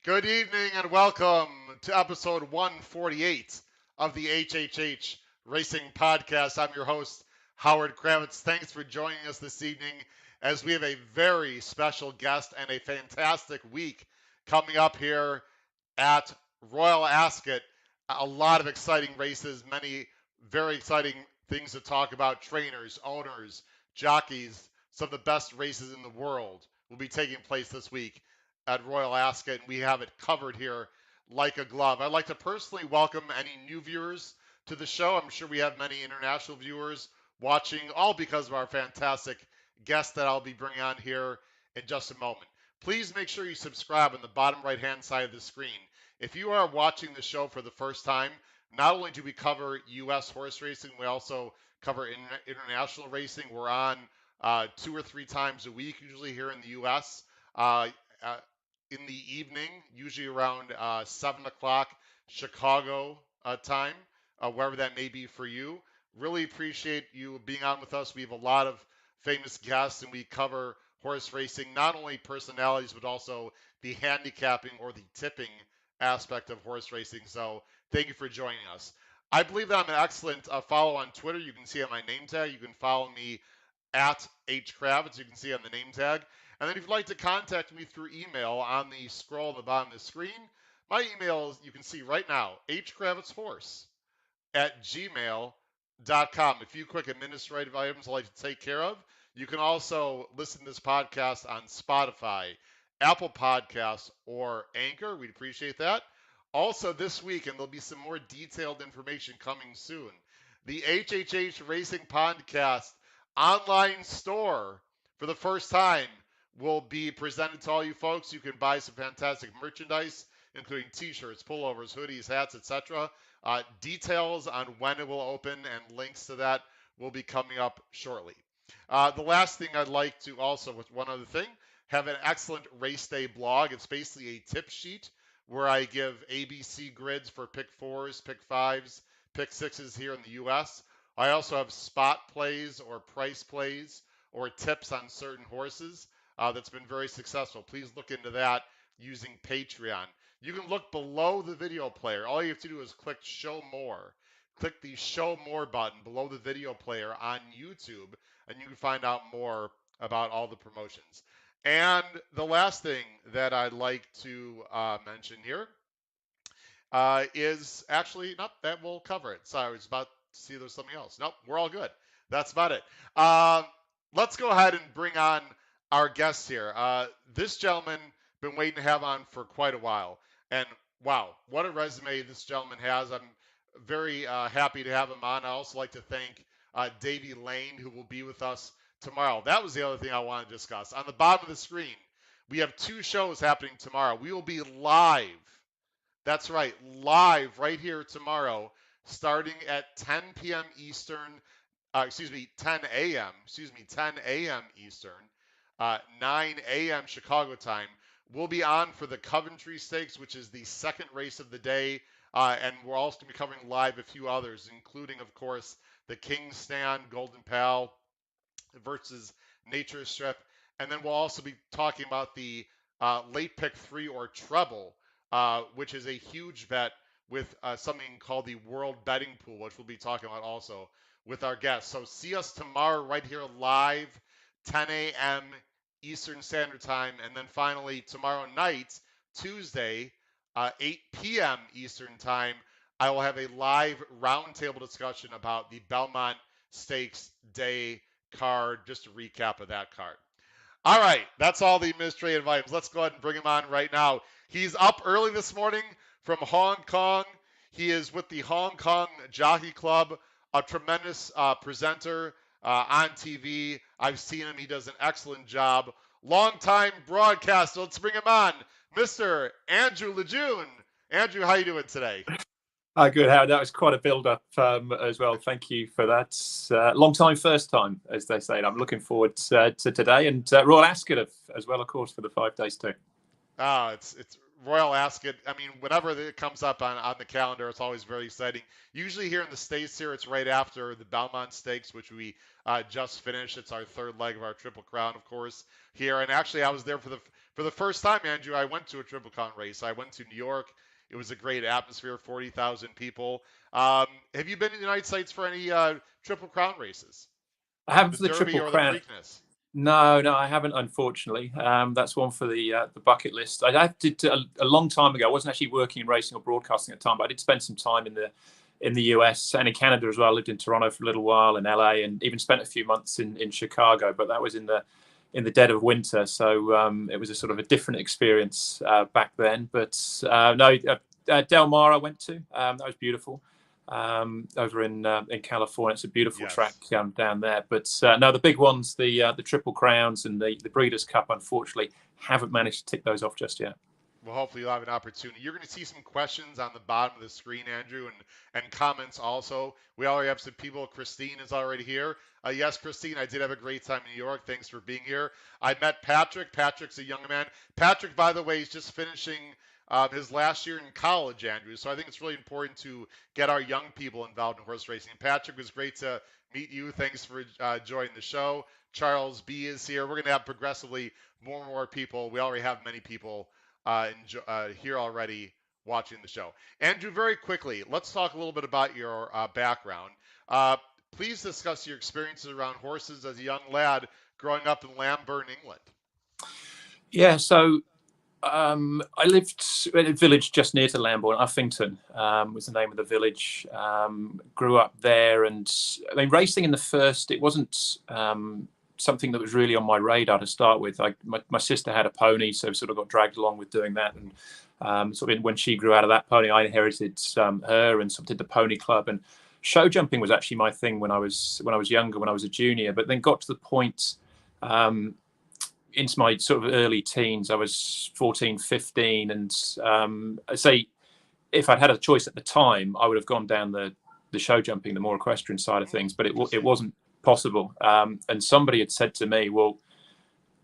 Good evening and welcome to episode 148 of the HHH Racing Podcast. I'm your host, Howard Kravitz. Thanks for joining us this evening as we have a very special guest and a fantastic week coming up here at Royal Ascot. A lot of exciting races, many very exciting things to talk about. Trainers, owners, jockeys, some of the best races in the world will be taking place this week at Royal Ascot, and we have it covered here like a glove. I'd like to personally welcome any new viewers to the show. I'm sure we have many international viewers watching, all because of our fantastic guest that I'll be bringing on here in just a moment. Please make sure you subscribe on the bottom right-hand side of the screen. If you are watching the show for the first time, not only do we cover U.S. horse racing, we also cover international racing. We're on 2 or 3 times a week, usually here in the U.S. Uh, in the evening, usually around 7 o'clock Chicago time, wherever that may be for you. Really appreciate you being on with us. We have a lot of famous guests, and we cover horse racing, not only personalities, but also the handicapping or the tipping aspect of horse racing. So thank you for joining us. I believe that I'm an excellent follow on Twitter. You can see on my name tag. You can follow me at HKravitz. You can see on the name tag. And then if you'd like to contact me through email on the scroll at the bottom of the screen, my email is, you can see right now, hkravitzhorse@gmail.com. A few quick administrative items I'd like to take care of. You can also listen to this podcast on Spotify, Apple Podcasts, or Anchor. We'd appreciate that. Also this week, and there'll be some more detailed information coming soon, the HHH Racing Podcast online store for the first time will be presented to all you folks. You can buy some fantastic merchandise, including t-shirts, pullovers, hoodies, hats, etc. Details on when it will open and links to that will be coming up shortly. The last thing I'd like to also, with one other thing, have an excellent race day blog. It's basically a tip sheet where I give ABC grids for pick fours, pick fives, pick sixes here in the U.S. I also have spot plays or price plays or tips on certain horses that's been very successful. Please look into that using Patreon. You can look below the video player. All you have to do is click Show More. Click the Show More button below the video player on YouTube, and you can find out more about all the promotions. And the last thing that I'd like to mention here is actually, nope, that will cover it. Sorry, I was about to see there's something else. Nope, we're all good. That's about it. Let's go ahead and bring on our guests here. This gentleman been waiting to have on for quite a while, and wow, what a resume this gentleman has. I'm very happy to have him on. I also like to thank Davey Lane, who will be with us tomorrow. That was the other thing I want to discuss. On the bottom of the screen, we have 2 shows happening tomorrow. We will be live. That's right, live right here tomorrow, starting at 10 p.m. Eastern, 10 a.m., 10 a.m. Eastern, 9 a.m. Chicago time. We'll be on for the Coventry Stakes, which is the second race of the day, and we're also going to be covering live a few others, including, of course, the King's Stand, Golden Pal versus Nature Strip, and then we'll also be talking about the late pick 3 or treble, which is a huge bet with something called the World Betting Pool, which we'll be talking about also with our guests. So see us tomorrow right here live, 10 a.m. Eastern Standard Time. And then finally, tomorrow night, Tuesday, 8 p.m. Eastern Time, I will have a live roundtable discussion about the Belmont Stakes Day card, just a recap of that card. All right, that's all the administrative items. Let's go ahead and bring him on right now. He's up early this morning from Hong Kong. He is with the Hong Kong Jockey Club, a tremendous presenter on TV. I've seen him. He does an excellent job. Long-time broadcaster. Let's bring him on, Mr. Andrew LeJeune. Andrew, how you doing today? Good, Howard. That was quite a build-up as well. Thank you for that. Long time, first time, as they say. And I'm looking forward to today and Royal Ascot as well, of course, for the 5 days too. It's Royal Ascot. I mean, whenever it comes up on the calendar, it's always very exciting. Usually here in the States here, it's right after the Belmont Stakes, which we just finished. It's our 3rd leg of our Triple Crown, of course, here. And actually, I was there for for the first time, Andrew, I went to a Triple Crown race. I went to New York. It was a great atmosphere, 40,000 people. Have you been in the United States for any Triple Crown races? I haven't The for the Derby Triple or the Crown. Preakness? No, no, I haven't, unfortunately. That's one for the bucket list. I did a long time ago. I wasn't actually working in racing or broadcasting at the time, but I did spend some time in the US and in Canada as well. I lived in Toronto for a little while, in LA, and even spent a few months in Chicago. But that was in the dead of winter, so it was a sort of a different experience back then. But no, Del Mar I went to. That was beautiful. Over in California, it's a beautiful track Yes. down there. But no, the big ones, the Triple Crowns and the Breeders' Cup, unfortunately, haven't managed to tick those off just yet. Well, hopefully you'll have an opportunity. You're going to see some questions on the bottom of the screen, Andrew, and comments also. We already have some people. Christine is already here. Yes, Christine, I did have a great time in New York. Thanks for being here. I met Patrick. Patrick's a young man. Patrick, by the way, is just finishing his last year in college, Andrew. So I think it's really important to get our young people involved in horse racing. Patrick, it was great to meet you. Thanks for joining the show. Charles B is here. We're going to have progressively more and more people. We already have many people here already watching the show. Andrew, very quickly, let's talk a little bit about your background. Please discuss your experiences around horses as a young lad growing up in Lamburn, England. Yeah, so I lived in a village just near to Lambourne. Uffington was the name of the village. Grew up there, and I mean, racing in the first, it wasn't something that was really on my radar to start with. My sister had a pony, so sort of got dragged along with doing that. And sort of when she grew out of that pony, I inherited her and sort of did the pony club. And show jumping was actually my thing when I was younger, when I was a junior. But then got to the point into my sort of early teens. I was 14, 15, and I say if I'd had a choice at the time, I would have gone down the show jumping, the more equestrian side of things. But it wasn't possible. And somebody had said to me, well,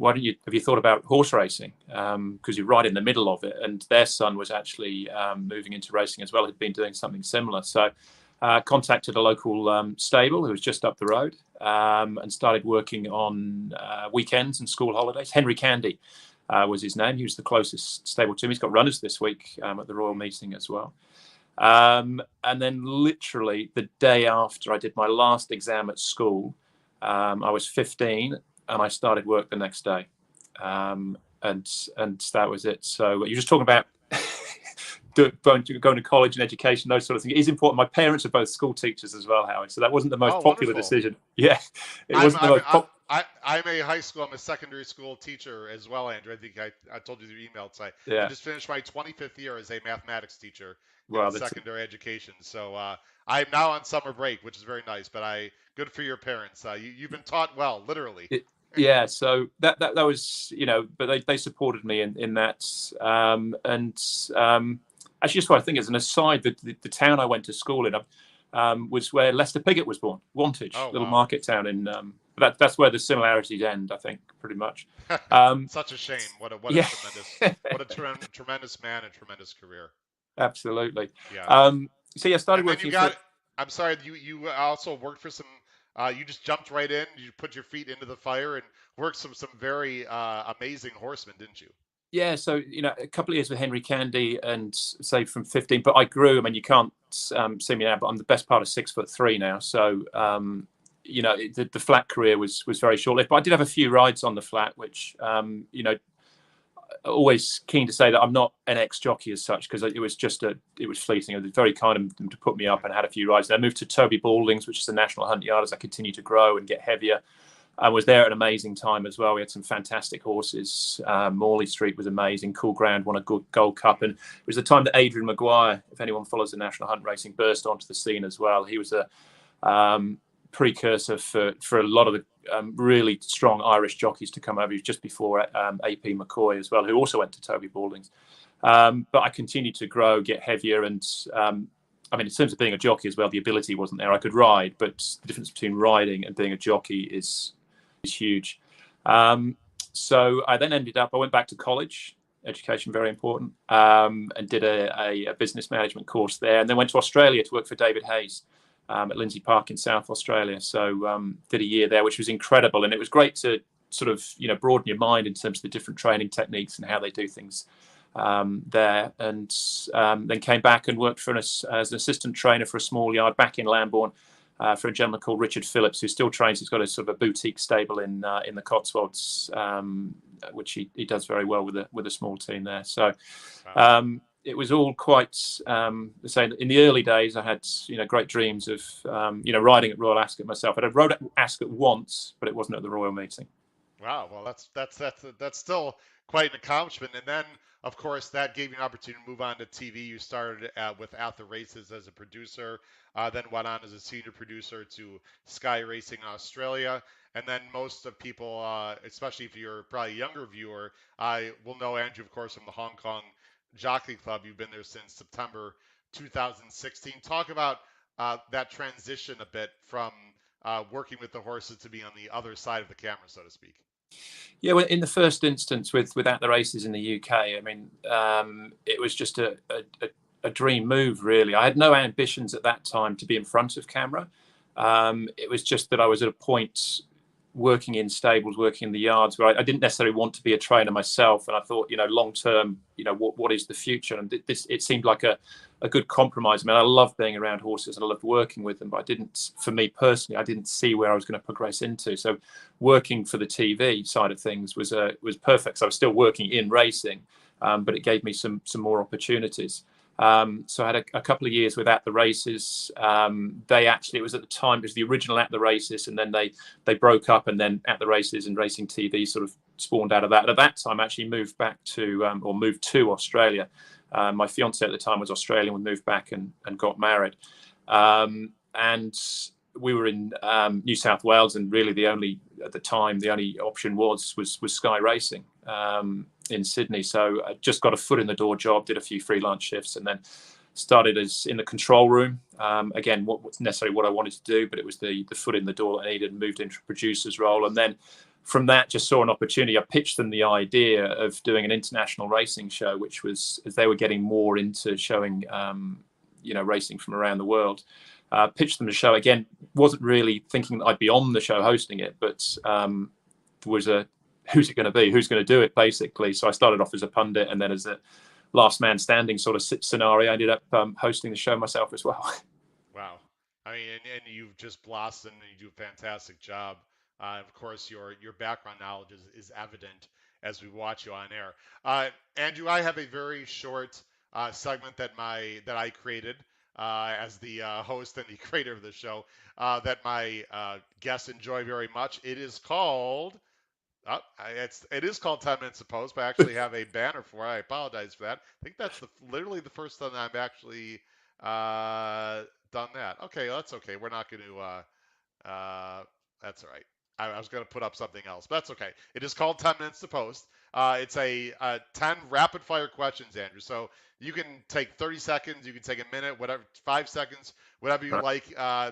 have you thought about horse racing? Because you're right in the middle of it. And their son was actually moving into racing as well, had been doing something similar. So contacted a local stable who was just up the road and started working on weekends and school holidays. Henry Candy was his name. He was the closest stable to me. He's got runners this week at the Royal meeting as well. And then literally the day after I did my last exam at school, I was 15 and I started work the next day. And that was it. So you're just talking about going to college and education, those sort of things. It is important. My parents are both school teachers as well, Howard. So that wasn't the most popular decision. Yeah, it wasn't the most I'm a high school, I'm a secondary school teacher as well, Andrew. I think I told you through email today. I just finished my 25th year as a mathematics teacher in secondary education. So I'm now on summer break, which is very nice, but good for your parents. You've been taught well, literally. Yeah, so that was, but they supported me in that. Actually, just what I think as an aside, the town I went to school in was where Lester Piggott was born, Wantage, little market town in. That's where the similarities end, I think, pretty much. Such a shame. What a tremendous man and tremendous career. Absolutely. Yeah. So yeah, started working. I'm sorry. You also worked for some. You just jumped right in. You put your feet into the fire and worked some very amazing horsemen, didn't you? Yeah, so a couple of years with Henry Candy, and say from 15. But I grew. I mean, you can't see me now, but I'm the best part of 6'3" now. So the flat career was very short-lived. But I did have a few rides on the flat, which always keen to say that I'm not an ex-jockey as such, because it was fleeting. It was very kind of them to put me up, and I had a few rides. And I moved to Toby Balding's, which is the national hunt yard, as I continued to grow and get heavier. I was there at an amazing time as well. We had some fantastic horses. Morley Street was amazing. Cool Ground won a good Gold Cup. And it was the time that Adrian Maguire, if anyone follows the national hunt racing, burst onto the scene as well. He was a precursor for a lot of the really strong Irish jockeys to come over. He was just before AP McCoy as well, who also went to Toby Balding's. But I continued to grow, get heavier, and I mean, in terms of being a jockey as well, the ability wasn't there. I could ride, but the difference between riding and being a jockey is huge. So I then I went back to college, education very important, and did a business management course there, and then went to Australia to work for David Hayes at Lindsay Park in South Australia. So did a year there, which was incredible, and it was great to sort of broaden your mind in terms of the different training techniques and how they do things there. And then came back and worked for us as an assistant trainer for a small yard back in Lambourne. For a gentleman called Richard Phillips, who still trains. He's got a sort of a boutique stable in the Cotswolds, which he does very well with a small team there. So it was all quite saying in the early days. I had great dreams of riding at Royal Ascot myself. I'd rode at Ascot once, but it wasn't at the Royal meeting. Wow, well, that's still quite an accomplishment. And then, of course, that gave you an opportunity to move on to TV. You started with At the Races as a producer, then went on as a senior producer to Sky Racing Australia. And then most of people, especially if you're probably a younger viewer, will know Andrew, of course, from the Hong Kong Jockey Club. You've been there since September 2016. Talk about that transition a bit from working with the horses to be on the other side of the camera, so to speak. Yeah, well, in the first instance with At the Races in the UK, I mean, it was just a dream move, really. I had no ambitions at that time to be in front of camera. It was just that I was at a point working in stables, working in the yards, where I didn't necessarily want to be a trainer myself. And I thought, long term, what is the future? And it seemed like a good compromise. I mean, I love being around horses and I loved working with them, but for me personally, I didn't see where I was going to progress into. So working for the TV side of things was perfect. So I was still working in racing, but it gave me some more opportunities. So I had a couple of years with At the Races. It was at the time, it was the original At the Races, and then they broke up, and then At the Races and Racing TV sort of spawned out of that. And at that time, I actually moved to Australia. My fiance at the time was Australian. We moved back and got married. And we were in New South Wales, and really at the time, the only option was Sky Racing in Sydney. So I just got a foot in the door job, did a few freelance shifts, and then started as in the control room. Again, what's necessarily what I wanted to do, but it was the foot in the door that I needed, and moved into a producer's role. And then from that, just saw an opportunity. I pitched them the idea of doing an international racing show, which was, as they were getting more into showing, racing from around the world. Pitched them the show. Again, wasn't really thinking that I'd be on the show hosting it, but was who's it going to be? Who's going to do it, basically? So I started off as a pundit, and then as a last man standing sort of scenario, I ended up hosting the show myself as well. Wow. I mean, and you've just blossomed, and you do a fantastic job. Of course, your background knowledge is evident as we watch you on air. Andrew, I have a very short segment that I created as the host and the creator of the show that my guests enjoy very much. It is called. It is called 10 Minutes to Post, but I actually have a banner for it. I apologize for that. I think that's literally the first time I've actually done that. Okay, well, that's okay. We're not going to. That's all right. I was going to put up something else, but that's okay. It is called 10 Minutes to Post. It's a 10 rapid fire questions, Andrew. So you can take 30 seconds, you can take a minute, whatever, 5 seconds, whatever you like.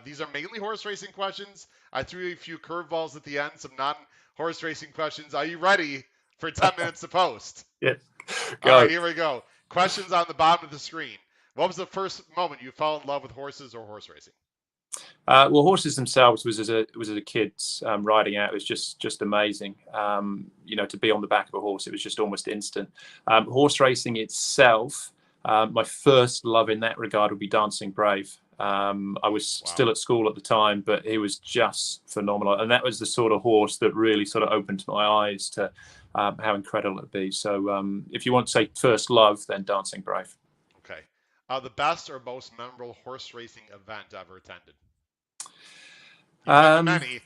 These are mainly horse racing questions. I threw a few curveballs at the end, some non-horse racing questions. Are you ready for 10 Minutes to Post? Yes. All right, here we go. Questions on the bottom of the screen. What was the first moment you fell in love with horses or horse racing? Well, horses themselves was as a kid riding out. It was just amazing. To be on the back of a horse, it was just almost instant. Horse racing itself, my first love in that regard would be Dancing Brave. I was still at school at the time, but he was just phenomenal, and that was the sort of horse that really sort of opened my eyes to how incredible it'd be. So, if you want to say first love, then Dancing Brave. Okay. The best or most memorable horse racing event ever attended? Many.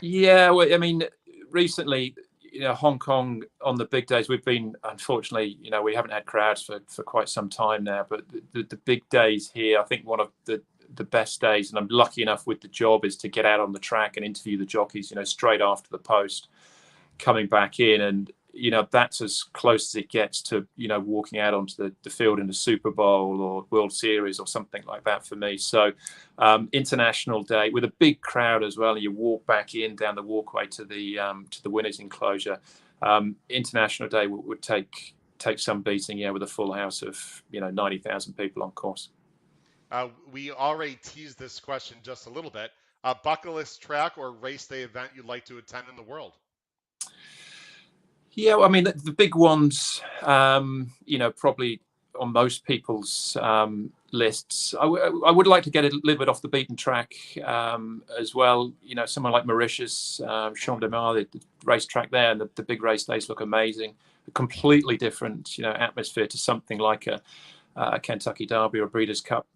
Yeah, well, I mean, recently, Hong Kong on the big days, we've been, unfortunately, we haven't had crowds for quite some time now, but the big days here, I think one of the best days, and I'm lucky enough with the job, is to get out on the track and interview the jockeys, straight after the post, coming back in, and that's as close as it gets to walking out onto the field in the Super Bowl or World Series or something like that for me. So International Day with a big crowd as well, and you walk back in down the walkway to the winners enclosure. International Day would take some beating, with a full house of 90,000 people on course. We already teased this question just a little bit. Bucket list track or race day event you'd like to attend in the world? Yeah, well, I mean, the big ones, probably on most people's lists. I would like to get a little bit off the beaten track as well. Someone like Mauritius, Champ de Mars, the racetrack there, and the big race days look amazing. A completely different, atmosphere to something like a Kentucky Derby or a Breeders' Cup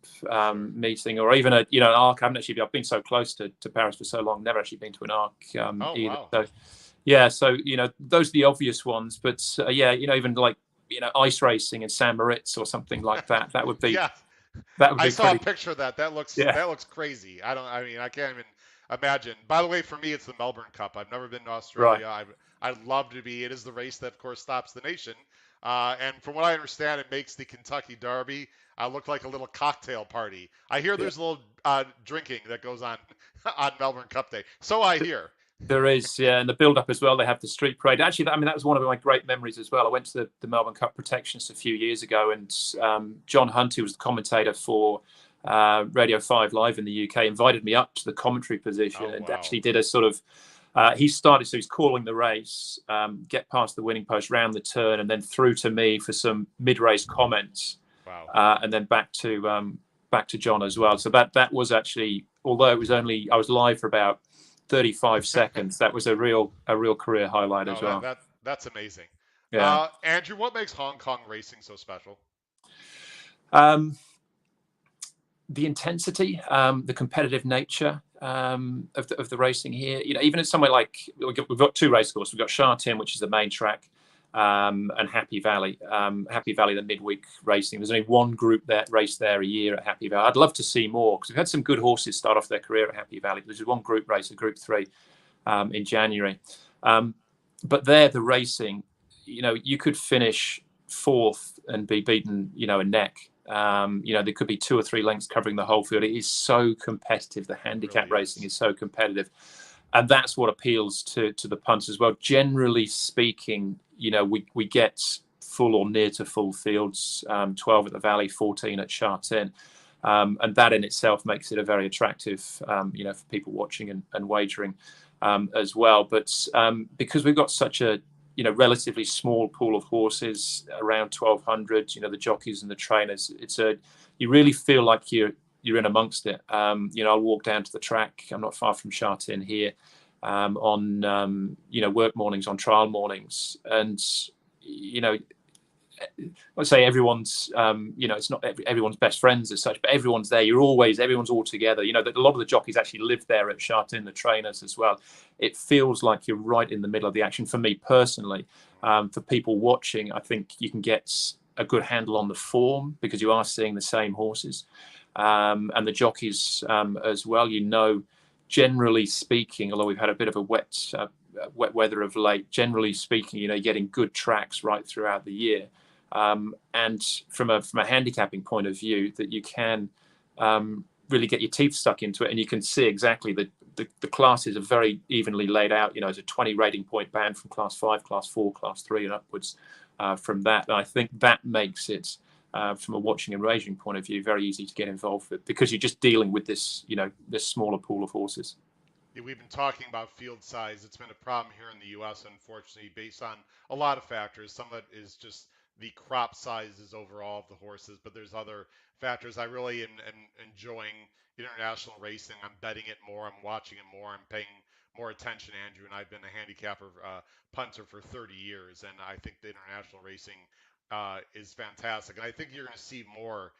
meeting, or even an Arc. I've been so close to Paris for so long, never actually been to an Arc either. Wow. So yeah, so those are the obvious ones, but even like ice racing in San Moritz or something like that. That would be Yeah, that would I be saw a pretty. picture of that. Yeah, That looks crazy. I can't even imagine. By the way, for me, it's the Melbourne Cup. I've never been to right. Australia. I'd love to be. It is the race that, of course, stops the nation. And from what I understand, it makes the Kentucky Derby look like a little cocktail party. I hear Yeah. there's a little drinking that goes on on Melbourne Cup Day. So I hear. There is, yeah, and the build-up as well. They have the street parade. Actually, that was one of my great memories as well. I went to the Melbourne Cup Protectionist a few years ago, and John Hunt, who was the commentator for Radio 5 Live in the UK, invited me up to the commentary position Oh and wow. actually did a sort of. He's calling the race, get past the winning post, round the turn, and then through to me for some mid-race comments, Wow. and then back to John as well. So that was actually, although it was only I was live for about 35 seconds. That was a real career highlight as Oh, well. that's amazing. Yeah. Andrew, what makes Hong Kong racing so special? Um, the intensity, the competitive nature of the racing here. Even in somewhere like we've got two race courses. We've got Sha Tin, which is the main track, and Happy Valley. Happy Valley, the midweek racing. There's only one group that race there a year at Happy Valley. I'd love to see more because we've had some good horses start off their career at Happy Valley. There's one group race, a Group 3, in January. But there, the racing, you could finish fourth and be beaten, a neck. There could be 2 or 3 lengths covering the whole field. It is so competitive. The handicap Really racing is so competitive. And that's what appeals to the punters as well. Generally speaking, we get full or near to full fields, 12 at the Valley, 14 at Sha Tin. And that in itself makes it a very attractive, for people watching and wagering as well. But because we've got such a relatively small pool of horses, around 1,200, the jockeys and the trainers, you really feel like you're in amongst it. I'll walk down to the track. I'm not far from Sha Tin here, on work mornings, on trial mornings, and I'd say everyone's, it's not everyone's best friends as such, but everyone's there. Everyone's all together. That a lot of the jockeys actually live there at Sha Tin, the trainers as well. It feels like you're right in the middle of the action. For me personally, for people watching, I think you can get a good handle on the form because you are seeing the same horses, and the jockeys as well. Generally speaking, although we've had a bit of a wet weather of late, generally speaking, you're getting good tracks right throughout the year. And from a handicapping point of view, that you can really get your teeth stuck into it, and you can see exactly the classes are very evenly laid out. There's a 20 rating point band from class 5, class 4, class 3, and upwards from that. And I think that makes it, from a watching and racing point of view, very easy to get involved with because you're just dealing with this smaller pool of horses. Yeah, we've been talking about field size. It's been a problem here in the U.S., unfortunately, based on a lot of factors. Some of it is just the crop sizes overall of the horses, but there's other factors. I really am enjoying international racing. I'm betting it more. I'm watching it more. I'm paying more attention, Andrew. And I've been a handicapper, punter for 30 years, and I think the international racing is fantastic. And I think you're going to see more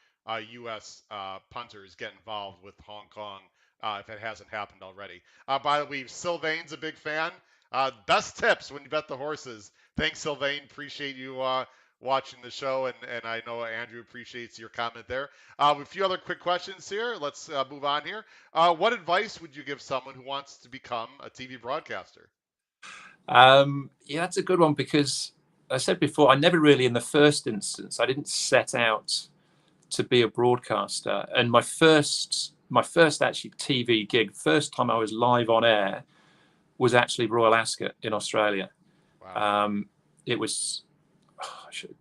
U.S. Punters get involved with Hong Kong if it hasn't happened already. By the way, Sylvain's a big fan. Best tips when you bet the horses. Thanks, Sylvain. Appreciate you watching the show, and I know Andrew appreciates your comment there. A few other quick questions here. Let's move on here. What advice would you give someone who wants to become a TV broadcaster? Yeah, that's a good one because I said before, I never really, in the first instance, I didn't set out to be a broadcaster. And my first actually TV gig, first time I was live on air, was actually Royal Ascot in Australia. Wow. It was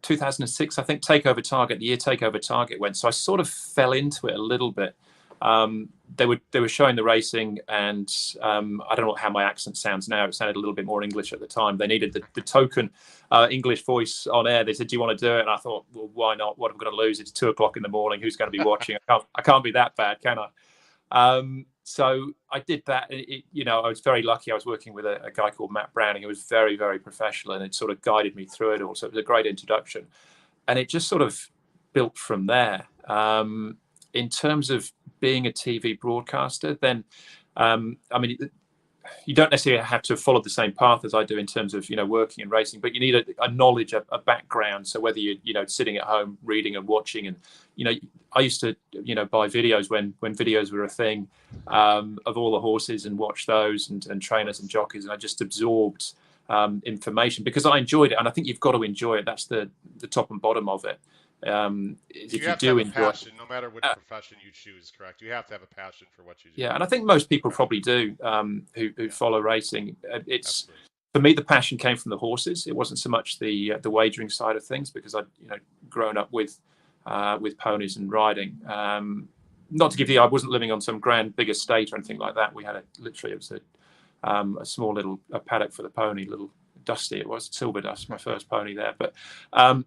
2006, I think. The year Takeover Target went. So I sort of fell into it a little bit They were showing the racing, and I don't know how my accent sounds now. It sounded a little bit more English at the time. They needed the token English voice on air. They said, "Do you want to do it?" And I thought, well, why not? What am I going to lose? It's 2 o'clock in the morning. Who's going to be watching? I can't be that bad, can I? So I did that. I was very lucky. I was working with a guy called Matt Browning, who was very, very professional, and it sort of guided me through it all. So it was a great introduction, and it just sort of built from there. In terms of being a TV broadcaster, then you don't necessarily have to follow the same path as I do in terms of working and racing, but you need a knowledge, a background. So whether you're sitting at home reading and watching, and I used to buy videos when videos were a thing, of all the horses, and watch those and trainers and jockeys, and I just absorbed information because I enjoyed it, and I think you've got to enjoy it. That's the top and bottom of it. If you you have do to have a enjoy passion, no matter which profession you choose, correct? You have to have a passion for what you do. Yeah, and I think most people probably do, who follow racing. It's Absolutely. For me, the passion came from the horses. It wasn't so much the wagering side of things, because I'd grown up with ponies and riding. Not to give you, I wasn't living on some grand big estate or anything like that. We had it was a small little paddock for the pony, little Dusty. It was Silver Dust, my first pony there. But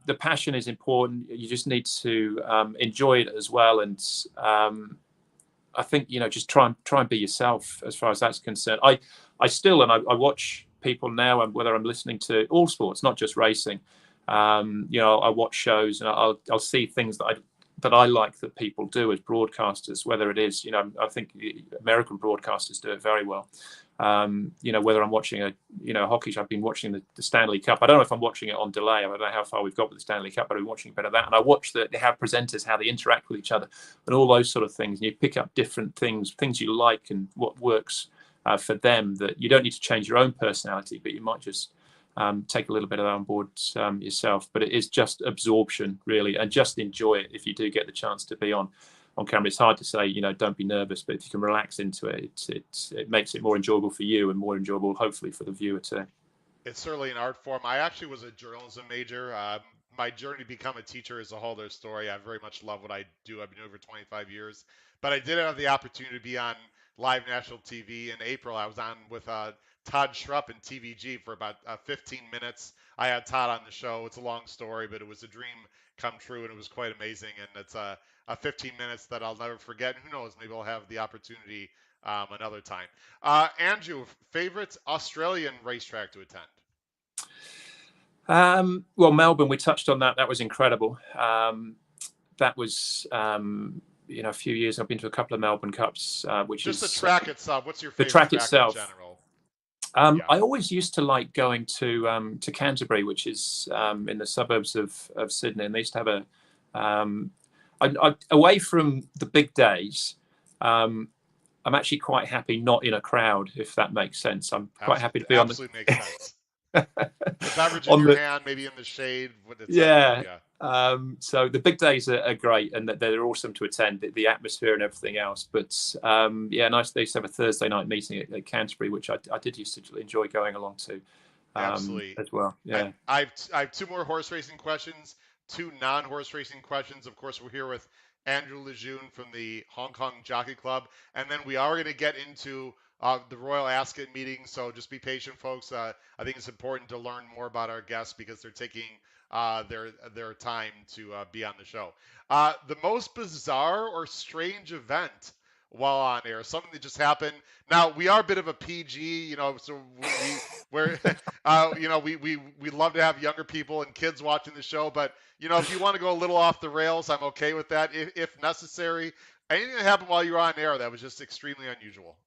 the passion is important. You just need to enjoy it as well, and I think just try and be yourself as far as that's concerned. I still, and I watch people now, and whether I'm listening to all sports, not just racing. I watch shows, and I'll see things that I like that people do as broadcasters. Whether it is, I think American broadcasters do it very well. Whether I'm watching hockey, I've been watching the Stanley Cup. I don't know if I'm watching it on delay. I don't know how far we've got with the Stanley Cup, but I've been watching a bit of that. And I watch they have presenters, how they interact with each other, and all those sort of things. And you pick up different things you like, and what works for them. That you don't need to change your own personality, but you might just take a little bit of that on board yourself. But it is just absorption, really, and just enjoy it if you do get the chance to be on camera. It's hard to say, don't be nervous, but if you can relax into it, it makes it more enjoyable for you, and more enjoyable, hopefully, for the viewer too. It's certainly an art form. I actually was a journalism major. My journey to become a teacher is a whole other story. I very much love what I do. I've been doing it for 25 years, but I did have the opportunity to be on live national TV in April. I was on with Todd Schrupp and TVG for about 15 minutes. I had Todd on the show. It's a long story, but it was a dream come true, and it was quite amazing. And it's a 15 minutes that I'll never forget. Who knows? Maybe I'll have the opportunity another time. Andrew, favorite Australian racetrack to attend? Well, Melbourne, we touched on that. That was incredible. That was, a few years. I've been to a couple of Melbourne Cups, which just is the track itself. What's your favorite the track track itself in general? I always used to like going to Canterbury, which is in the suburbs of Sydney, and they used to have away from the big days. I'm actually quite happy not in a crowd, if that makes sense. I'm quite happy to be on the. Absolutely makes sense. The beverage in your hand, maybe in the shade. Yeah. So the big days are great, and they're awesome to attend, the atmosphere and everything else. But nice. They used to have a Thursday night meeting at Canterbury, which I did used to enjoy going along to. Absolutely. As well. Yeah. I have two more horse racing questions, two non-horse racing questions. Of course, we're here with Andrew LeJeune from the Hong Kong Jockey Club, and then we are going to get into the Royal Ascot meeting. So just be patient, folks. I think it's important to learn more about our guests because they're taking their time to be on the show. The most bizarre or strange event while on air, something that just happened. Now we are a bit of a PG, so we're we love to have younger people and kids watching the show, but if you want to go a little off the rails, I'm okay with that if necessary. Anything that happened while you were on air that was just extremely unusual?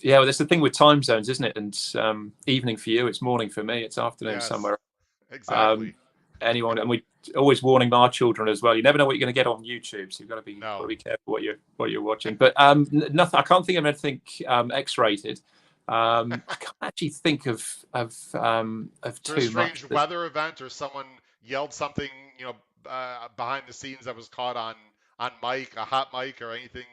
Yeah, well, that's the thing with time zones, isn't it? And evening for you, it's morning for me, it's afternoon somewhere. Exactly. Anyone, and we always warning our children as well. You never know what you're going to get on YouTube, so you've got to be careful what you're watching. But nothing. I can't think of anything X-rated. I can't actually think of too strange much. Weather event, or someone yelled something, behind the scenes that was caught on mic, a hot mic, or anything.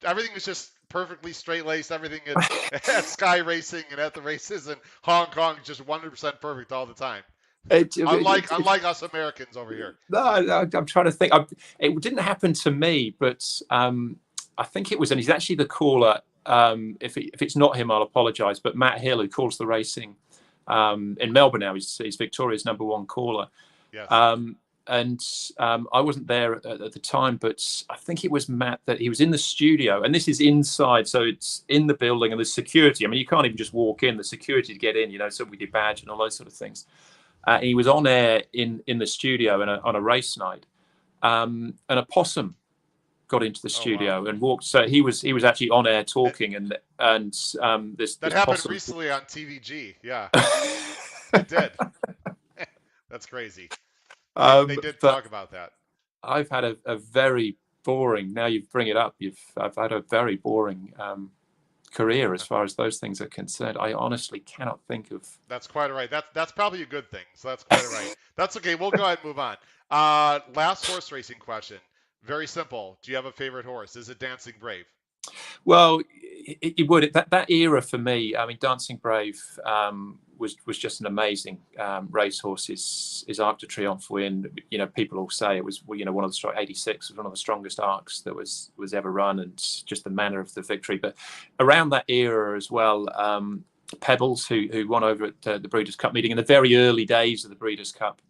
Everything was just perfectly straight laced. Everything at Sky Racing and at the races in Hong Kong, just 100% perfect all the time. Unlike us Americans over here. No, I'm trying to think. It didn't happen to me, but I think it was, and he's actually the caller. If it's not him, I'll apologise. But Matt Hill, who calls the racing in Melbourne now, he's Victoria's #1 caller. Yes. I wasn't there at the time, but I think it was Matt that he was in the studio, and this is inside, so it's in the building, and there's security. I mean, you can't even just walk in. The security to get in, so with your badge and all those sort of things. And he was on air in the studio on a race night, and a possum got into the studio and walked. So he was actually on air talking, and this that happened possum recently on TVG. Yeah, it did. That's crazy. They did talk about that. I've had a very boring. Now you bring it up. I've had a very boring career as far as those things are concerned. I honestly cannot think of. That's quite all right. That's probably a good thing. So that's quite all right. That's okay. We'll go ahead and move on. Last horse racing question. Very simple. Do you have a favorite horse? Is it Dancing Brave? Well, it would. That era for me. I mean, Dancing Brave was just an amazing racehorse. His Arc de Triomphe win. People all say it was one of the 86 was one of the strongest arcs that was ever run, and just the manner of the victory. But around that era as well, Pebbles, who won over at the Breeders' Cup meeting in the very early days of the Breeders' Cup,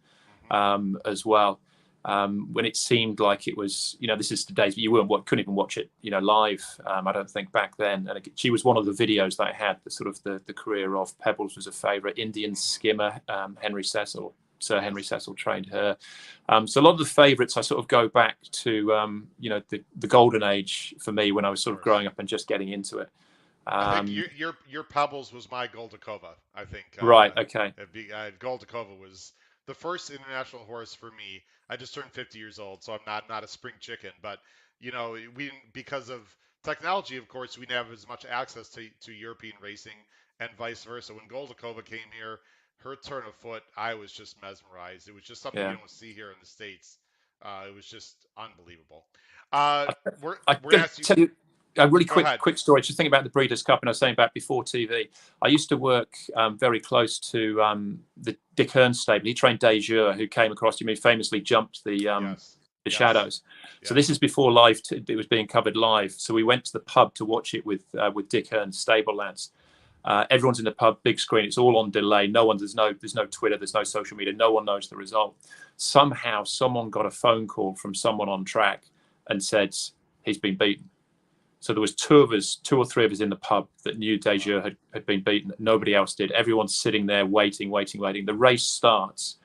as well. When it seemed like it was, this is the days you couldn't even watch it, live. I don't think back then. And she was one of the videos that I had. The career of Pebbles was a favourite. Indian skimmer, Sir Henry Cecil trained her. So a lot of the favourites I sort of go back to, the golden age for me when I was sort of growing up and just getting into it. I think your Pebbles was my Goldacova. I think. Right. Okay. Goldacova was the first international horse for me. I just turned 50 years old, so I'm not a spring chicken. But we, because of technology, of course, we didn't have as much access to European racing and vice versa. When Goldacova came here, her turn of foot, I was just mesmerized. It was just something you don't see here in the States. It was just unbelievable. We're going to ask you. A really quick story. Just thinking about the Breeders' Cup, and I was saying back before TV. I used to work very close to the Dick Hearn stable. He trained Jeune, who came across. Famously jumped the Shadows. So this is before live. It was being covered live. So we went to the pub to watch it with Dick Hearn's stable lads. Everyone's in the pub, big screen. It's all on delay. There's no Twitter. There's no social media. No one knows the result. Somehow, someone got a phone call from someone on track and said he's been beaten. So there was two or three of us in the pub that knew Jeune had been beaten. Nobody else did. Everyone's sitting there waiting. The race starts.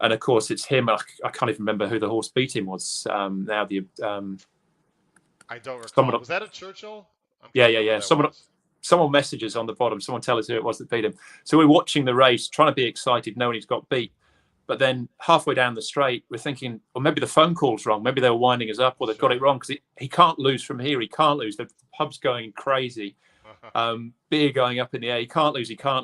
And of course, it's him. I can't even remember who the horse beat him was. I don't recall. Was that a Churchill? Yeah. Someone messages on the bottom. Someone tell us who it was that beat him. So we're watching the race, trying to be excited, knowing he's got beat. But then halfway down the straight, we're thinking, well, maybe the phone call's wrong. Maybe they were winding us up, or they've got it wrong, because he can't lose from here. He can't lose. The pub's going crazy. Beer going up in the air. He can't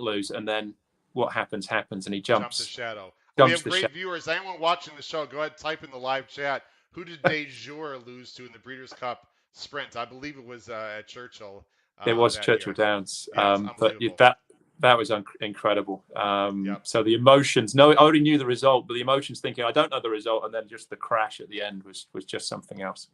lose. And then what happens, and he jumps. Jumps the shadow. We have great viewers. Anyone watching the show, go ahead and type in the live chat. Who did Jeune lose to in the Breeders' Cup Sprint? I believe it was at Churchill. It was Churchill Downs. But that was incredible. So the emotions, I already knew the result, but the emotions thinking, I don't know the result, and then just the crash at the end was just something else.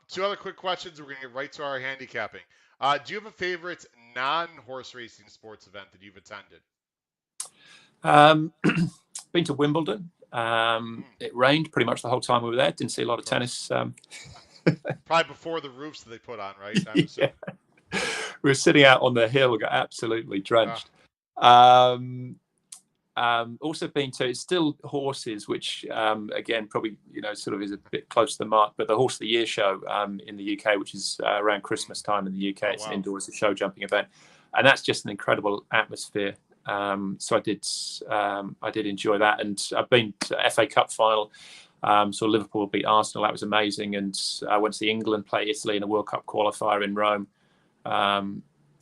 Two other quick questions. We're going to get right to our handicapping. Do you have a favorite non-horse racing sports event that you've attended? Been to Wimbledon. It rained pretty much the whole time we were there. Didn't see a lot of tennis. Probably before the roofs that they put on, right? Yeah. We were sitting out on the hill, got absolutely drenched. Also been to, it's still horses, which again probably sort of is a bit close to the mark, but the Horse of the Year show in the UK, which is around Christmas time in the UK. It's an indoors show jumping event, and that's just an incredible atmosphere. So I did enjoy that, and I've been to FA Cup final. So Liverpool beat Arsenal. That was amazing, and I went to see England play Italy in a World Cup qualifier in Rome.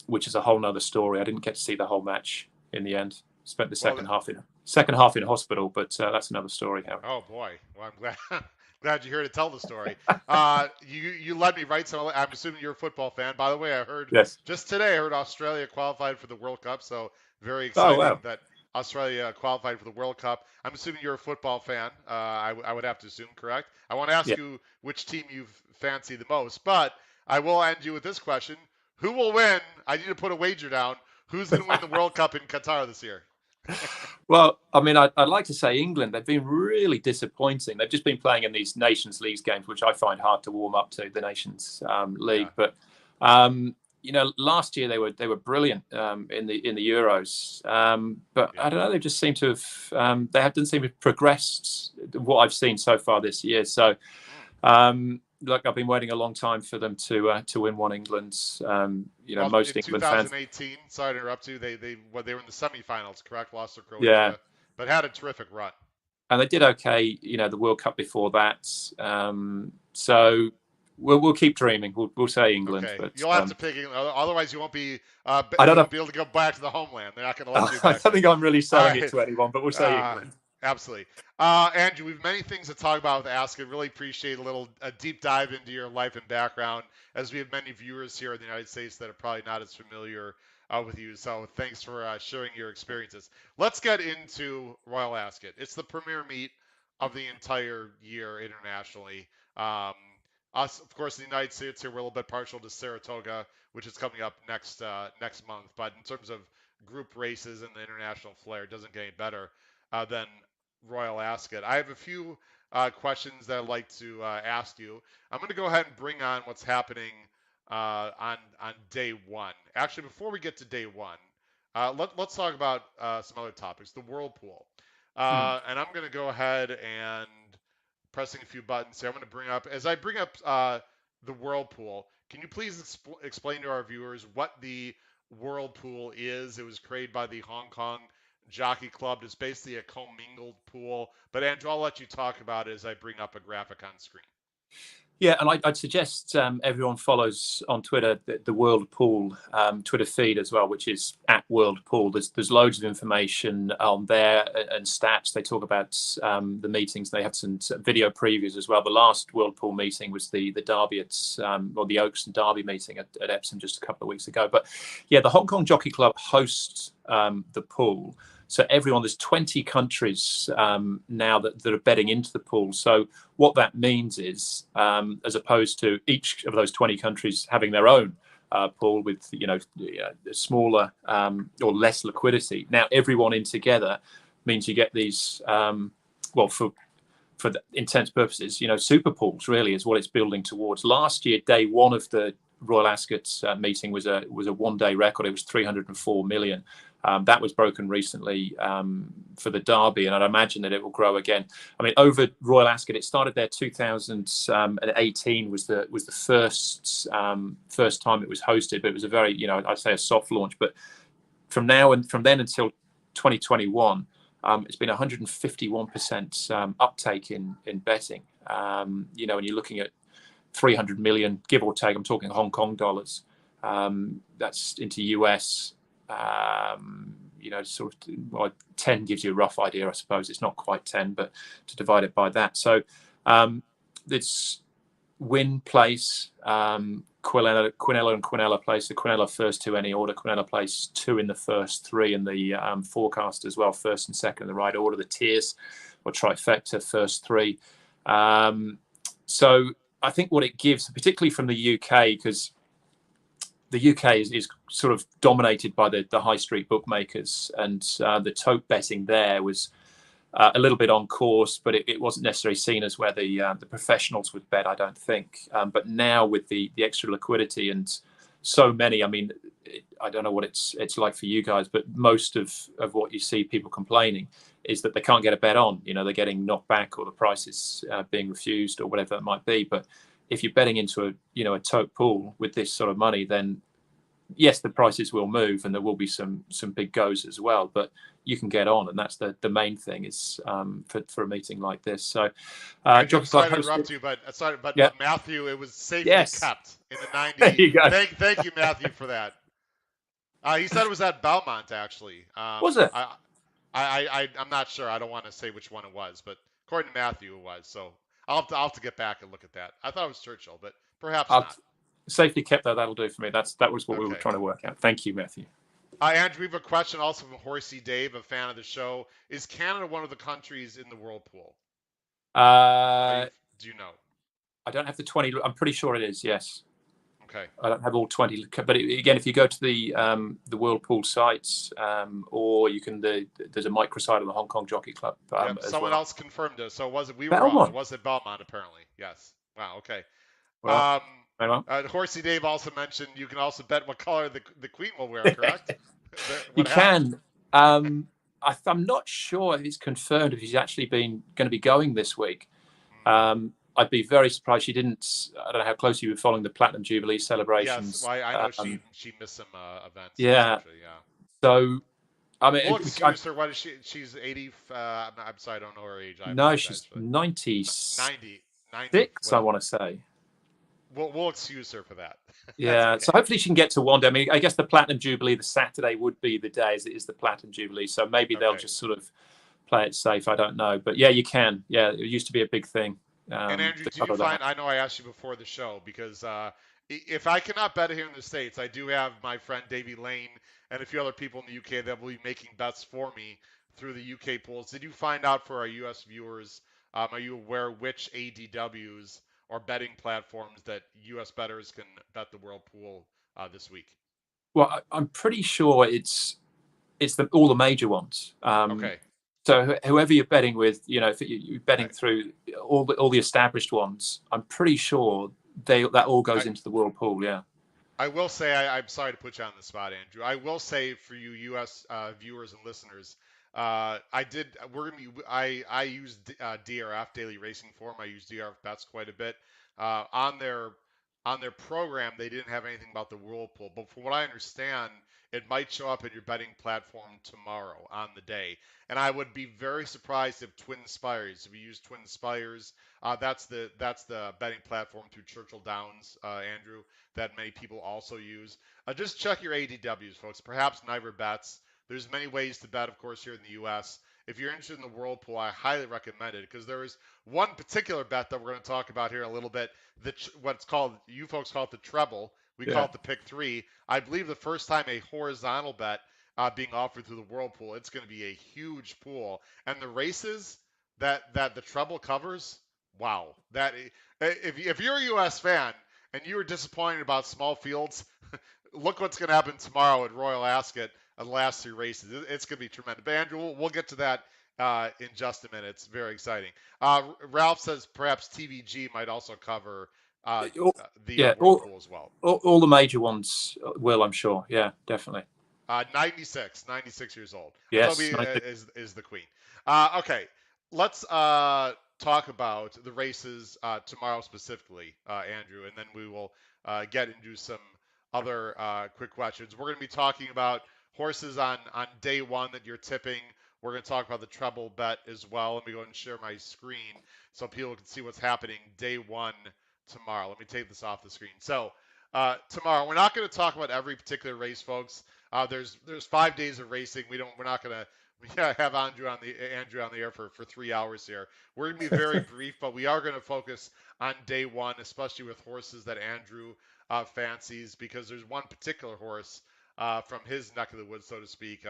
Which is a whole nother story. I didn't get to see the whole match in the end. Spent the second half in hospital, but that's another story. Harry. Oh boy, well I'm glad you're here to tell the story. You led me right. So I'm assuming you're a football fan. By the way, I heard just today Australia qualified for the World Cup. So very exciting that Australia qualified for the World Cup. I'm assuming you're a football fan. I would have to assume, correct? I want to ask Yeah. you which team you fancy the most, but I will end you with this question: who will win? I need to put a wager down. Who's going to win the World Cup in Qatar this year? Well, I mean, I'd like to say England. They've been really disappointing. They've just been playing in these Nations League games, which I find hard to warm up to, the Nations League. Yeah. But last year they were brilliant in the Euros. But Yeah. I don't know. They just seem to have didn't seem to have progressed what I've seen so far this year. So. Look, I've been waiting a long time for them to win one. England's, Well, most in England fans. 2018, sorry to interrupt you, they were in the semifinals, correct? Lost to Yeah, Croatia, but had a terrific run. and they did okay. The World Cup before that. So we'll keep dreaming. We'll say England, Okay, but you'll have to pick England, otherwise you won't be I don't you know. won't be able to go back to the homeland. They're not going to let you I back don't there. think I'm really All selling it right. to anyone, but we'll say England. Absolutely. Andrew, we've many things to talk about with Ascot. Really appreciate a deep dive into your life and background, as we have many viewers here in the United States that are probably not as familiar with you. So thanks for sharing your experiences. Let's get into Royal Ascot. It's the premier meet of the entire year internationally. Um, Us, of course, in the United States here, we're a little bit partial to Saratoga, which is coming up next month. But in terms of group races and the international flair, it doesn't get any better than Royal Ascot. I have a few questions that I'd like to ask you. I'm going to go ahead and bring on what's happening on day one. Actually, before we get to day one, let's talk about some other topics. The whirlpool, Mm. and I'm going to go ahead and pressing a few buttons here. I'm going to bring up the whirlpool. Can you please explain to our viewers what the whirlpool is? It was created by the Hong Kong Jockey Club. It's basically a commingled pool. But Andrew, I'll let you talk about it as I bring up a graphic on screen. Yeah, and I'd suggest everyone follows on Twitter the World Pool Twitter feed as well, which is @WorldPool. There's loads of information on there and stats. They talk about the meetings. They have some video previews as well. The last World Pool meeting was the Derby or the Oaks and Derby meeting at Epsom just a couple of weeks ago. But yeah, the Hong Kong Jockey Club hosts the pool. So there's 20 countries now that are betting into the pool. So what that means is, as opposed to each of those 20 countries having their own pool with smaller or less liquidity, now everyone in together means you get these for the intents purposes, super pools really is what it's building towards. Last year, day one of the Royal Ascot meeting was a 1 day record. It was 304 million. That was broken recently for the Derby, and I'd imagine that it will grow again. I mean, over Royal Ascot, it started there 2018 was the first time it was hosted, but it was a very, I'd say a soft launch. But from then until 2021, it's been 151% uptake in betting. When you're looking at 300 million, give or take, I'm talking Hong Kong dollars. That's into US. Sort of 10 gives you a rough idea, I suppose. It's not quite 10, but to divide it by that. So it's win place, Quinella and Quinella place. The Quinella first two any order. Quinella place 2 in the first 3 in the forecast as well. First and second in the right order. The tiers or trifecta first 3. So I think what it gives, particularly from the UK, because the UK is sort of dominated by the high street bookmakers, and the tote betting there was a little bit on course, but it wasn't necessarily seen as where the professionals would bet, I don't think. But now with the extra liquidity and so many, I mean, I don't know what it's like for you guys, but most of what you see people complaining is that they can't get a bet on. They're getting knocked back, or the price is being refused, or whatever it might be. But if you're betting into a tote pool with this sort of money, then yes, the prices will move and there will be some big goes as well, but you can get on, and that's the main thing is for a meeting like this. So I'm sorry to interrupt you, but Yeah. Matthew, it was safely Yes. kept in the 90s. There you go. Thank you, Matthew, for that. He said it was at Belmont, actually. Was it? I'm not sure. I don't want to say which one it was, but according to Matthew, it was. So I'll have to get back and look at that. I thought it was Churchill, but perhaps not. Safely kept, though. That'll do for me. That was what we were Okay. trying to work out. Thank you, Matthew. Andrew, we have a question also from Horsey Dave, a fan of the show. Is Canada one of the countries in the whirlpool? Uh, Do you know? I don't have the 20. I'm pretty sure it is. Yes. Okay. I don't have all 20, but again, if you go to the Whirlpool sites, or you can there's a microsite of the Hong Kong Jockey Club Yep. as Someone well. else confirmed it. So was it? We were wrong. It Belmont. was at Belmont, apparently. Yes. Wow. Okay. Well, Um, very well. Horsey Dave also mentioned you can also bet what color the Queen will wear. Correct? You What hat? can. I'm not sure if it's confirmed if he's actually going to be going this week. I'd be very surprised she didn't. I don't know how close you were following the Platinum Jubilee Yes. celebrations. Well, I know she missed some events, Yeah. etc. Yeah. So I mean, We'll excuse her. What is she? She's 80. I'm sorry, I don't know her age. I no, apologize she's for that. 96. 90, 90, I whatever. want to say. We'll excuse her for that. That's Yeah, okay. so hopefully she can get to one day. I mean, I guess the Platinum Jubilee, the Saturday would be the day as it is the Platinum Jubilee. So maybe they'll Okay. just sort of play it safe. I don't know, but yeah, you can. Yeah, it used to be a big thing. And Andrew, The do you color of the find? hat. I know I asked you before the show because if I cannot bet here in the states, I do have my friend Davey Lane and a few other people in the UK that will be making bets for me through the UK pools. Did you find out for our US viewers? Are you aware which ADWs or betting platforms that US bettors can bet the World Pool this week? Well, I'm pretty sure it's all the major ones. Okay. So whoever you're betting with, if you're betting Okay. through all the established ones, I'm pretty sure that all I, goes into the Whirlpool. Yeah. I will say, I'm sorry to put you on the spot, Andrew. I will say for you U.S. Viewers and listeners, I did. We're gonna be. I use DRF Daily Racing Form. I use DRF bets quite a bit. On their program, they didn't have anything about the whirlpool, but from what I understand, it might show up in your betting platform tomorrow on the day. And I would be very surprised if Twin Spires, if you use Twin Spires, that's the betting platform through Churchill Downs, Andrew, that many people also use. Just check your ADWs, folks. Perhaps Niver bets. There's many ways to bet, of course, here in the U.S. If you're interested in the Whirlpool, I highly recommend it because there is one particular bet that we're going to talk about here in a little bit. What's called, you folks call it the treble. We call Yeah. it the pick three. I believe the first time a horizontal bet being offered through the Whirlpool, it's going to be a huge pool. And the races that the treble covers, wow. If you're a U.S. fan, and you were disappointed about small fields, look what's going to happen tomorrow at Royal Ascot on the last three races. It's going to be tremendous. But Andrew, we'll get to that in just a minute. It's very exciting. Ralph says perhaps TVG might also cover All- the yeah. Whirlpool as well. All the major ones will, I'm sure. Yeah, definitely. 96 years old. Yes. Toby 96. is the queen. Okay, let's talk about the races tomorrow specifically, Andrew, and then we will get into some other quick questions. We're going to be talking about horses on day one that you're tipping. We're going to talk about the treble bet as well. Let me go ahead and share my screen so people can see what's happening day one tomorrow. Let me take this off the screen. So tomorrow, we're not going to talk about every particular race, folks. There's 5 days of racing. We're not gonna have Andrew on the air for 3 hours here. We're gonna be very brief, but we are gonna focus on day one, especially with horses that Andrew fancies, because there's one particular horse from his neck of the woods, so to speak,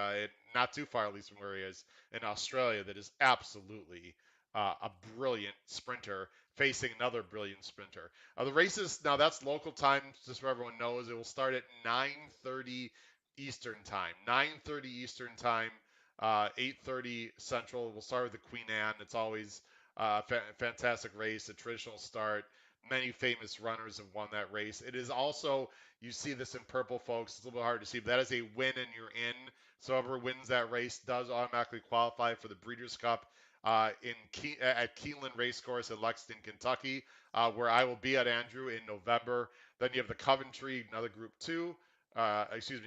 not too far at least from where he is in Australia, that is absolutely a brilliant sprinter facing another brilliant sprinter. The races now, that's local time, just so everyone knows. It will start at 9:30 Eastern time, 9:30 Eastern time, 8:30 Central. We'll start with the Queen Anne. It's always a fantastic race, a traditional start. Many famous runners have won that race. It is also, you see this in purple, folks. It's a little bit hard to see, but that is a win and you're in. So whoever wins that race does automatically qualify for the Breeders' Cup at Keeneland Racecourse in Lexington, Kentucky, where I will be at, Andrew, in November. Then you have the Coventry, another Group 2. A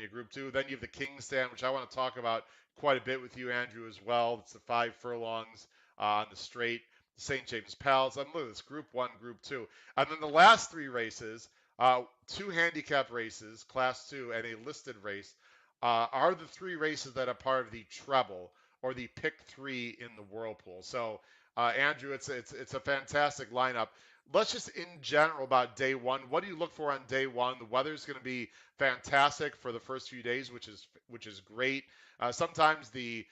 Group 2. Then you have the King's Stand, which I want to talk about quite a bit with you, Andrew, as well. It's the 5 furlongs on the straight. St. James Palace. I'm looking at this Group 1, Group 2. And then the last three races, two handicap races, Class 2, and a listed race, are the three races that are part of the treble, or the pick 3 in the whirlpool. So, Andrew, it's a fantastic lineup. Let's just in general about day one. What do you look for on day one? The weather's going to be fantastic for the first few days, which is great. Sometimes the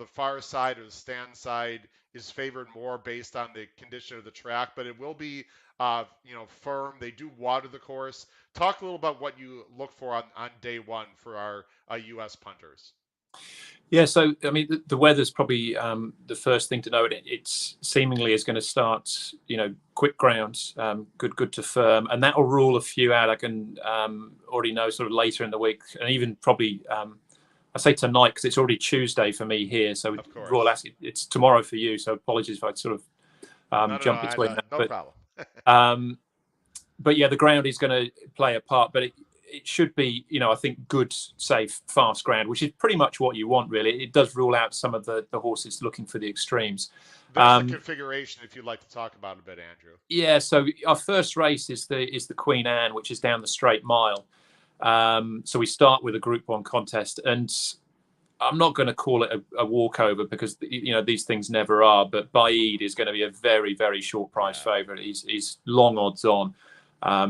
far side or the stand side is favored more based on the condition of the track, but it will be firm. They do water the course. Talk a little about what you look for on day one for our U.S. punters. Yeah, so I mean, the weather's probably the first thing to note. It's seemingly is going to start, quick ground, good to firm, and that will rule a few out. I can already know sort of later in the week, and even probably I say tonight because it's already Tuesday for me here. So Royal Ascot, it's tomorrow for you. So apologies if I sort of jump between that. No problem. But yeah, the ground is going to play a part, but it should be, I think, good, safe, fast ground, which is pretty much what you want, really. It does rule out some of the horses looking for the extremes. There's the configuration, if you'd like to talk about a bit, Andrew. Yeah, so our first race is the Queen Anne, which is down the straight mile. So we start with a Group 1 contest, and I'm not going to call it a walkover because these things never are. But Baid is going to be a very, very short price favourite. He's long odds on.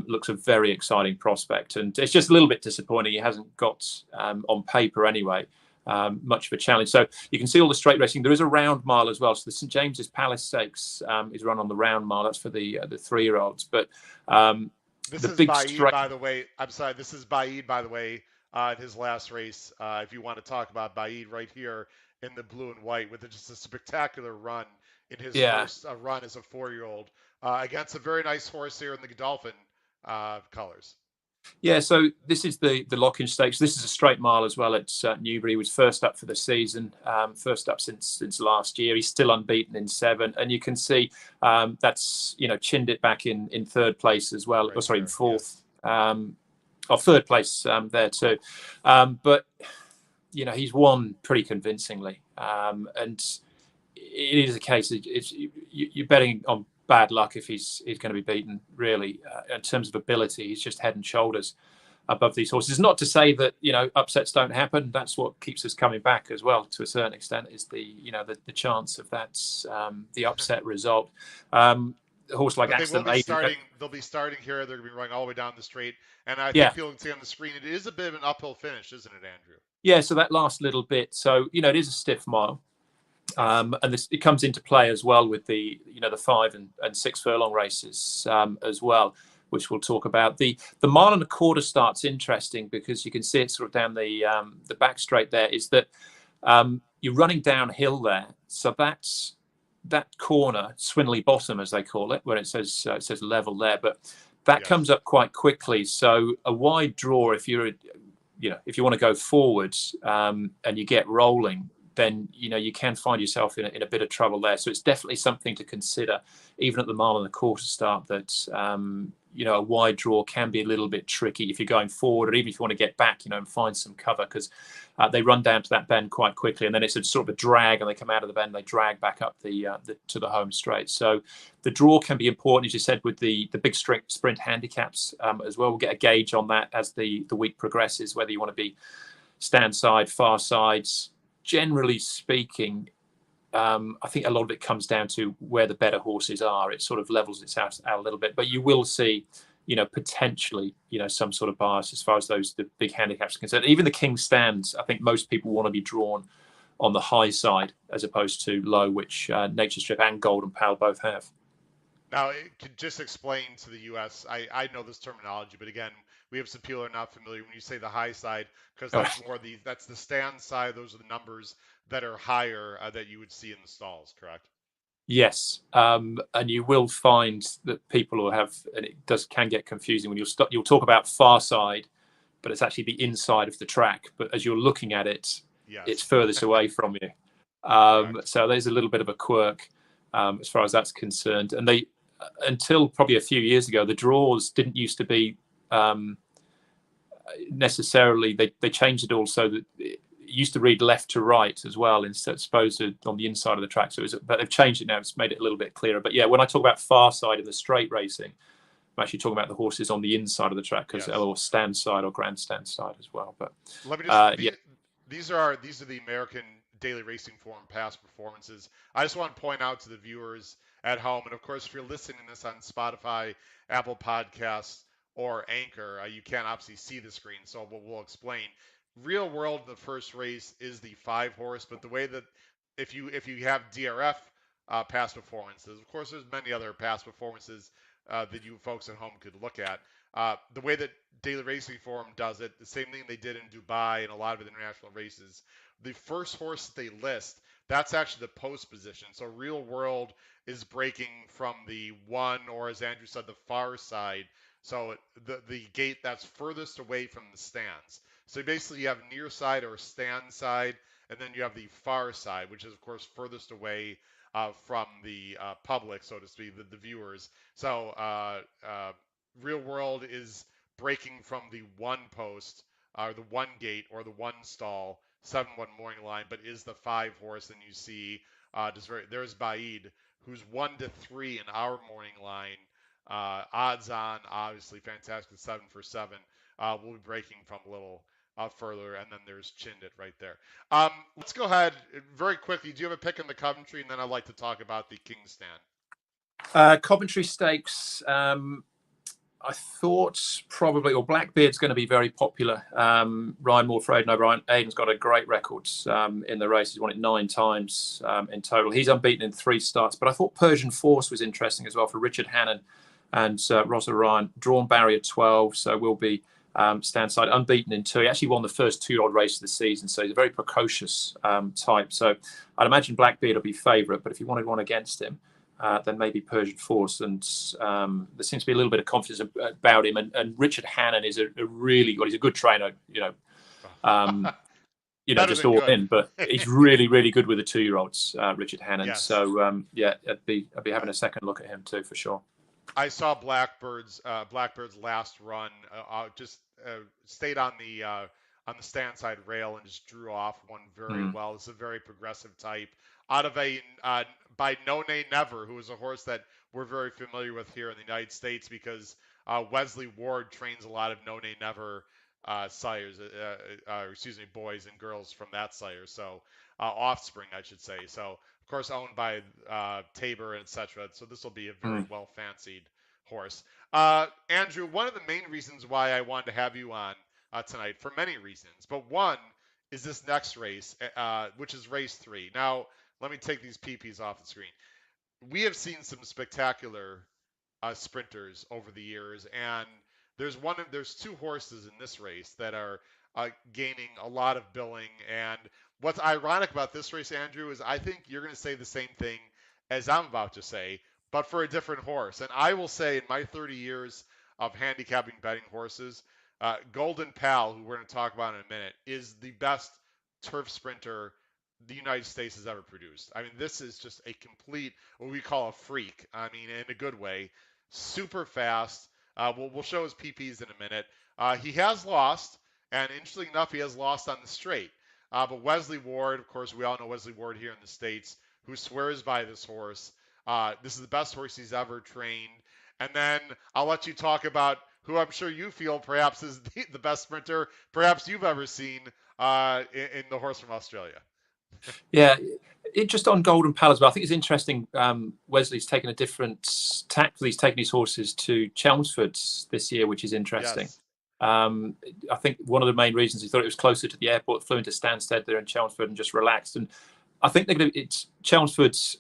Looks a very exciting prospect, and it's just a little bit disappointing he hasn't got on paper anyway much of a challenge. So you can see all the straight racing. There is a round mile as well. So the St James's Palace Stakes is run on the round mile. That's for the 3-year-olds. But this the is big Baid, by the way. I'm sorry. This is Baid, by the way, in his last race. If you want to talk about Baid right here in the blue and white with just a spectacular run in his first run as a 4-year-old against a very nice horse here in the Godolphin colors. Yeah, so this is the Lock-in Stakes. This is a straight mile as well at Newbury. He was first up for the season, first up since last year. He's still unbeaten in 7, and you can see that's chinned it back in third place as well. Right in fourth, or third place there too. But he's won pretty convincingly, and it is a case of you're betting on bad luck if he's going to be beaten. Really, in terms of ability, he's just head and shoulders above these horses. Not to say that upsets don't happen. That's what keeps us coming back as well to a certain extent. Is the chance of that the upset result. A horse like Accident Lady. They'll be starting here. They're going to be running all the way down the straight, and I think you'll see on the screen it is a bit of an uphill finish, isn't it, Andrew? Yeah. So that last little bit. So it is a stiff mile. And it comes into play as well with the 5 and 6 furlong races as well, which we'll talk about. The mile and a quarter start's interesting because you can see it sort of down the back straight there. Is that you're running downhill there, so that's that corner, Swinley Bottom as they call it, where it says level there, but that comes up quite quickly. So a wide draw if you want to go forwards and you get rolling, then you can find yourself in a bit of trouble there. So it's definitely something to consider, even at the mile and a quarter start, that a wide draw can be a little bit tricky if you're going forward, or even if you want to get back, and find some cover, because they run down to that bend quite quickly, and then it's a sort of a drag, and they come out of the bend, and they drag back up to the home straight. So the draw can be important, as you said, with the big sprint handicaps as well. We'll get a gauge on that as the week progresses, whether you want to be stand side, far sides. Generally speaking, I think a lot of it comes down to where the better horses are. It sort of levels it out a little bit, but you will see, potentially, some sort of bias as far as the big handicaps are concerned. Even the King Stands, I think most people want to be drawn on the high side as opposed to low, which Nature Strip and Golden Pal both have. Now, could just explain to the U.S. I know this terminology, but again, we have some people who are not familiar when you say the high side, because that's that's the stand side. Those are the numbers that are higher that you would see in the stalls, correct? Yes, and you will find that people will have, and it can get confusing when you'll talk about far side, but it's actually the inside of the track. But as you're looking at it, it's furthest away from you. So there's a little bit of a quirk as far as that's concerned. And until probably a few years ago, the draws didn't used to be necessarily. They changed it all so that it used to read left to right as well, instead supposed on the inside of the track. So but they've changed it now. It's made it a little bit clearer. But yeah, when I talk about far side of the straight racing, I'm actually talking about the horses on the inside of the track, or stand side or grandstand side as well. But let me just these are the American Daily Racing Form past performances. I just want to point out to the viewers at home, and of course, if you're listening to this on Spotify, Apple Podcasts, or Anchor, you can't obviously see the screen, so we'll explain. Real World, the first race is the 5 horse, but the way that if you have DRF past performances, of course, there's many other past performances that you folks at home could look at. The way that Daily Racing Forum does it, the same thing they did in Dubai and a lot of international races. The first horse that they list, that's actually the post position. So Real World is breaking from the one, or as Andrew said, the far side. So the gate that's furthest away from the stands. So basically you have near side or stand side, and then you have the far side, which is of course furthest away from the public, so to speak, the viewers. So Real World is breaking from the one post, or the one gate, or the one stall, 7-1 morning line, but is the 5 horse. And you see, there's Baid, who's 1-3 in our morning line. Odds on, obviously, fantastic 7 for 7. We'll be breaking from a little further, and then there's Chindit right there. Let's go ahead very quickly. Do you have a pick in the Coventry? And then I'd like to talk about the King's Stand. Coventry Stakes. I thought probably, or Blackbeard's going to be very popular. Ryan Moore for Aidan O'Brien. Aidan's got a great record in the race. He's won it 9 times in total. He's unbeaten in 3 starts. But I thought Persian Force was interesting as well for Richard Hannon and Ross O'Ryan. Drawn barrier 12, so will be stand side, unbeaten in 2. He actually won the first 2-year-old race of the season, so he's a very precocious type. So I'd imagine Blackbeard will be favourite, but if you wanted one against him, then maybe Persian Force. And there seems to be a little bit of confidence about him. And Richard Hannon is a really good, he's a good trainer, just all in, but he's really, really good with the 2-year-olds, Richard Hannon. Yes. So I'd be having a second look at him too, for sure. I saw Blackbird's last run. Just stayed on the stand side rail and just drew off one very well. It's a very progressive type. Out of by No Nay Never, who is a horse that we're very familiar with here in the United States, because Wesley Ward trains a lot of No Nay Never sires, boys and girls from that sire. So offspring, I should say. So of course owned by Tabor, etc. So this will be a very well fancied horse. Andrew, one of the main reasons why I wanted to have you on tonight, for many reasons, but one is this next race, which is race 3. Now, let me take these PPs off the screen. We have seen some spectacular sprinters over the years, and there's 2 horses in this race that are gaining a lot of billing. And what's ironic about this race, Andrew, is I think you're going to say the same thing as I'm about to say, but for a different horse. And I will say, in my 30 years of handicapping betting horses, Golden Pal, who we're going to talk about in a minute, is the best turf sprinter the United States has ever produced. I mean, this is just a complete, what we call a freak. I mean, in a good way. Super fast. We'll show his PPs in a minute. He has lost, and interestingly enough, he has lost on the straight. But Wesley Ward, of course, we all know Wesley Ward here in the States, who swears by this horse. This is the best horse he's ever trained. And then I'll let you talk about who I'm sure you feel perhaps is the best sprinter perhaps you've ever seen in the horse from Australia. Yeah, just on Golden Pal as well. I think it's interesting. Wesley's taken a different tack. He's taken his horses to Chelmsford this year, which is interesting. Yes. I think one of the main reasons he thought it was closer to the airport, flew into Stansted there in Chelmsford and just relaxed. And I think it's Chelmsford's.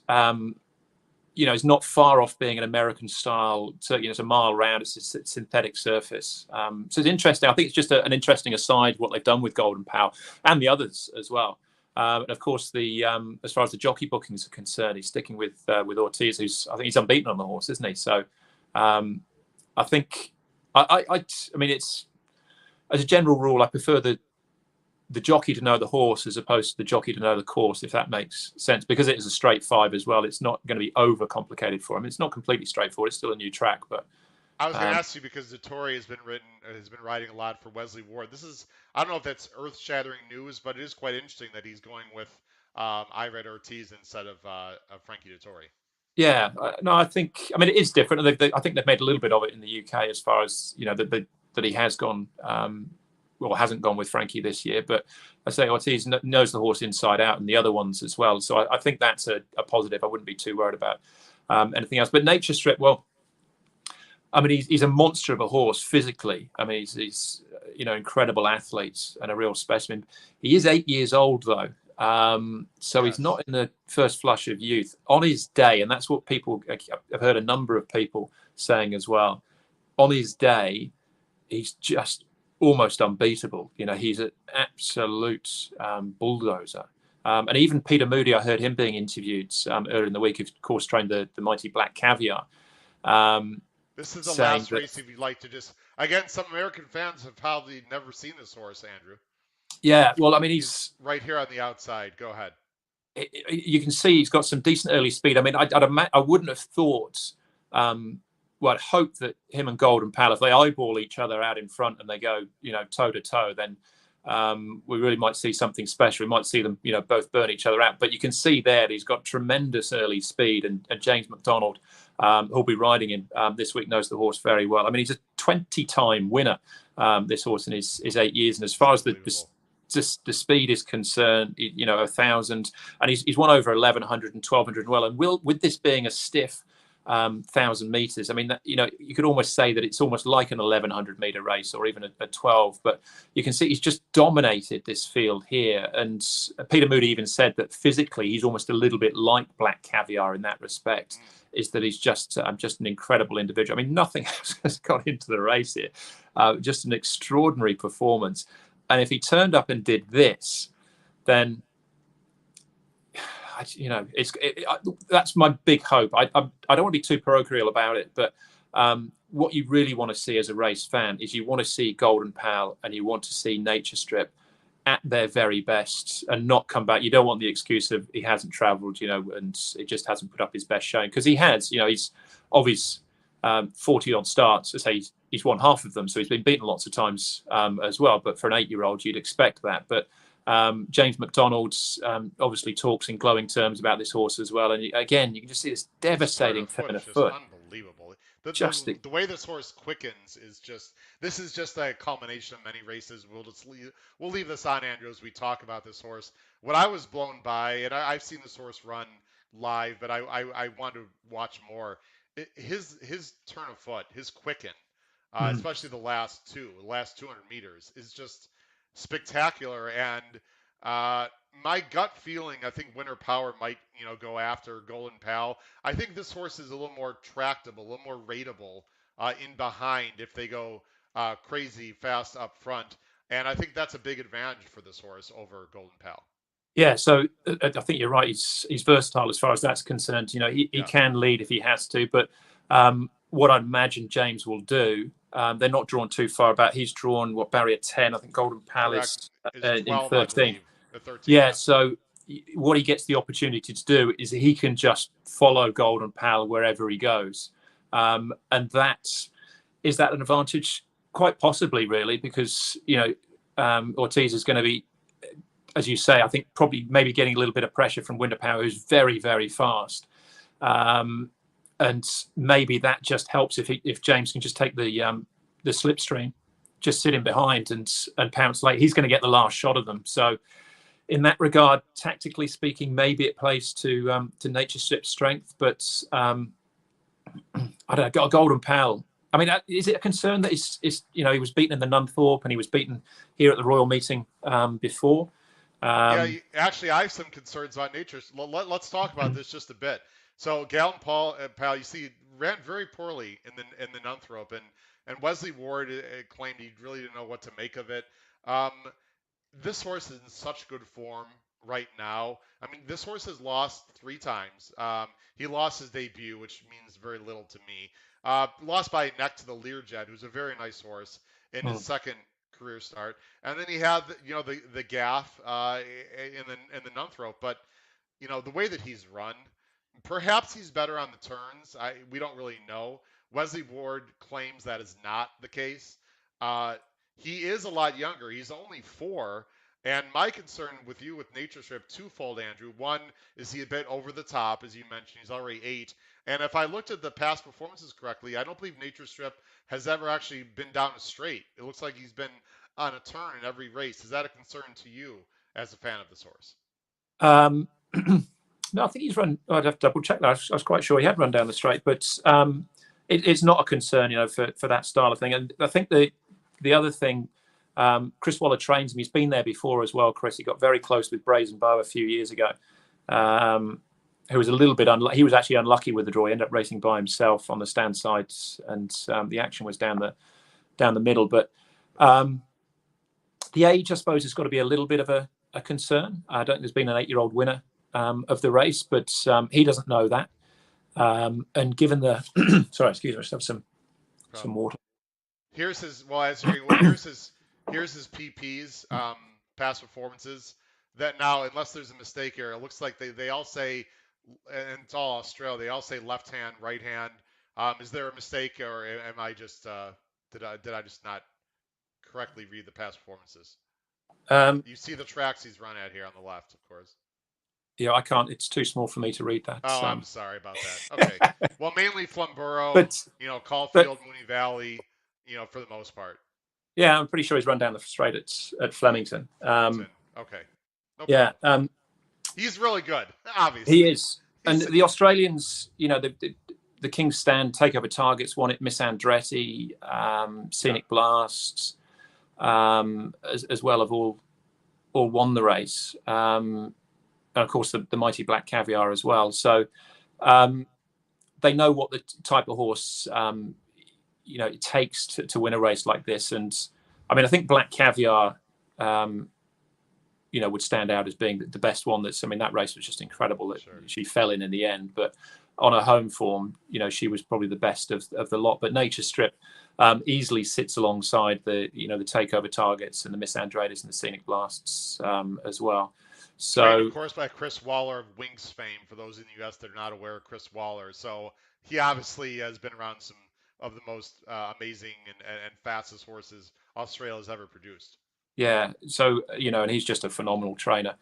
It's not far off being an American style. So it's a mile round. It's a synthetic surface. So it's interesting. I think it's just an interesting aside what they've done with Golden Pal and the others as well. And of course, as far as the jockey bookings are concerned, he's sticking with Ortiz, I think he's unbeaten on the horse, isn't he? So I think I mean, it's, as a general rule, I prefer the jockey to know the horse as opposed to the jockey to know the course, if that makes sense, because it is a straight 5 as well. It's not going to be over complicated for him. It's not completely straightforward. It's still a new track, but. I was going to ask you, because Dettori has been writing a lot for Wesley Ward. I don't know if that's earth-shattering news, but it is quite interesting that he's going with Ired Ortiz instead of Frankie Dettori. Yeah, no, I mean, it is different. I think they've made a little bit of it in the UK as far as, that he has gone well, hasn't gone with Frankie this year, but I say Ortiz knows the horse inside out, and the other ones as well. So I think that's a positive. I wouldn't be too worried about anything else. But Nature Strip, well, I mean, he's a monster of a horse physically. I mean, he's incredible athlete and a real specimen. He is 8 years old though, so Yes. he's not in the first flush of youth. On his day, and that's what I've heard a number of people saying as well. On his day, he's just almost unbeatable. He's an absolute bulldozer. And even Peter Moody, I heard him being interviewed earlier in the week, who of course trained the mighty Black Caviar. This is the last race if you'd like to just, again, some American fans have probably never seen this horse, Andrew. Yeah, well, I mean, he's right here on the outside. Go ahead. You can see he's got some decent early speed. I mean, I wouldn't have thought, well, I'd hope that him and Golden Pal, if they eyeball each other out in front and they go, toe to toe, then we really might see something special. We might see them, both burn each other out. But you can see there that he's got tremendous early speed, and James McDonald, who'll be riding him this week, knows the horse very well. I mean, he's a 20-time winner, this horse in his 8 years, and as far as the speed is concerned, 1,000, and he's won over 1,100 and 1,200 well. And with this being a stiff 1,000 meters, I mean, you could almost say that it's almost like an 1,100 meter race, or even a 12. But you can see he's just dominated this field here. And Peter Moody even said that physically he's almost a little bit like Black Caviar in that respect. Is that he's just an incredible individual. I mean, nothing else has got into the race here. Just an extraordinary performance. And if he turned up and did this, then that's my big hope. I don't want to be too parochial about it, but what you really want to see as a race fan is you want to see Golden Pal and you want to see Nature Strip at their very best and not come back. You don't want the excuse of he hasn't travelled, and it just hasn't put up his best showing, because he has. He's of his 40 odd starts. I say he's won half of them, so he's been beaten lots of times as well. But for an 8-year-old, you'd expect that. But James McDonald obviously talks in glowing terms about this horse as well. And again, you can just see this devastating turn of foot. Unbelievable. The way this horse quickens is just a culmination of many races. We'll leave this on, Andrew, as we talk about this horse. What I was blown by, and I've seen this horse run live, but I want to watch more. His turn of foot, his quicken, especially the last 200 meters, is just spectacular. And my gut feeling, I think Winter Power might, go after Golden Pal. I think this horse is a little more tractable, a little more rateable in behind if they go crazy fast up front. And I think that's a big advantage for this horse over Golden Pal. Yeah, so I think you're right. He's versatile as far as that's concerned. He can lead if he has to. But what I'd imagine James will do, they're not drawn too far back. He's drawn, barrier 10? I think Golden Pal is in 13. Yeah, so what he gets the opportunity to do is he can just follow Golden Pal wherever he goes. And is that an advantage? Quite possibly, really, because, Ortiz is going to be, as you say, I think probably maybe getting a little bit of pressure from Winter Power, who's very, very fast. And maybe that just helps if James can just take the slipstream, just sit in behind and pounce late. He's going to get the last shot of them. So in that regard, tactically speaking, maybe it plays to Nature Strip's strength. But I don't know, Golden Pal. I mean, is it a concern that he was beaten in the Nunthorpe and he was beaten here at the Royal Meeting before? Actually, I have some concerns on Nature. Let's talk about this just a bit. So Golden Pal, you see, ran very poorly in the Nunthorpe, and Wesley Ward claimed he really didn't know what to make of it. This horse is in such good form right now. I mean, this horse has lost 3 times. He lost his debut, which means very little to me. Lost by a neck to the Learjet, who's a very nice horse in his second career start, and then he had the gaff in the Nunthorpe. But the way that he's run, perhaps he's better on the turns. We don't really know. Wesley Ward claims that is not the case. He is a lot younger. He's only 4. And my concern with Nature Strip, twofold, Andrew. One, is he a bit over the top, as you mentioned? He's already 8. And if I looked at the past performances correctly, I don't believe Nature Strip has ever actually been down a straight. It looks like he's been on a turn in every race. Is that a concern to you as a fan of this horse? No, I think he's run. I'd have to double check that. I was quite sure he had run down the straight, but it's not a concern, for that style of thing. And I think the other thing, Chris Waller trains him. He's been there before as well, Chris. He got very close with Brazen Beau a few years ago. Who was a little bit unlucky. He was actually unlucky with the draw. He ended up racing by himself on the stand sides, and the action was down the middle. But the age, I suppose, has got to be a little bit of a concern. I don't think there's been an 8-year-old winner of the race, but he doesn't know that. And given the sorry, excuse me, I just have some water. Here's his here's his PPs, past performances. That now, unless there's a mistake here, it looks like they all say, and it's all Australia, they all say left hand, right hand. Is there a mistake, or am I just did I just not correctly read the past performances? You see the tracks he's run at here on the left, of course. Yeah, I can't. It's too small for me to read that. Oh, I'm sorry about that. Okay. Well, mainly Flamborough, Caulfield, Moonee Valley, for the most part. Yeah, I'm pretty sure he's run down the straight at Flemington. Okay. Yeah. He's really good, obviously. He is. And the Australians, the King's Stand takeover targets won it. Miss Andretti, Scenic Blasts, as well have all won the race. And of course the Mighty Black Caviar as well. So they know what the type of horse it takes to win a race like this. And I mean, I think Black Caviar would stand out as being the best one. That race was just incredible that she fell in the end, but on her home form, she was probably the best of the lot. But Nature Strip easily sits alongside the takeover targets and the Miss Andretti's and the Scenic Blasts as well. So, right, of course, by Chris Waller of Wings fame, for those in the U.S. that are not aware of Chris Waller. So he obviously has been around some of the most amazing and fastest horses Australia's ever produced. Yeah. So, and he's just a phenomenal trainer,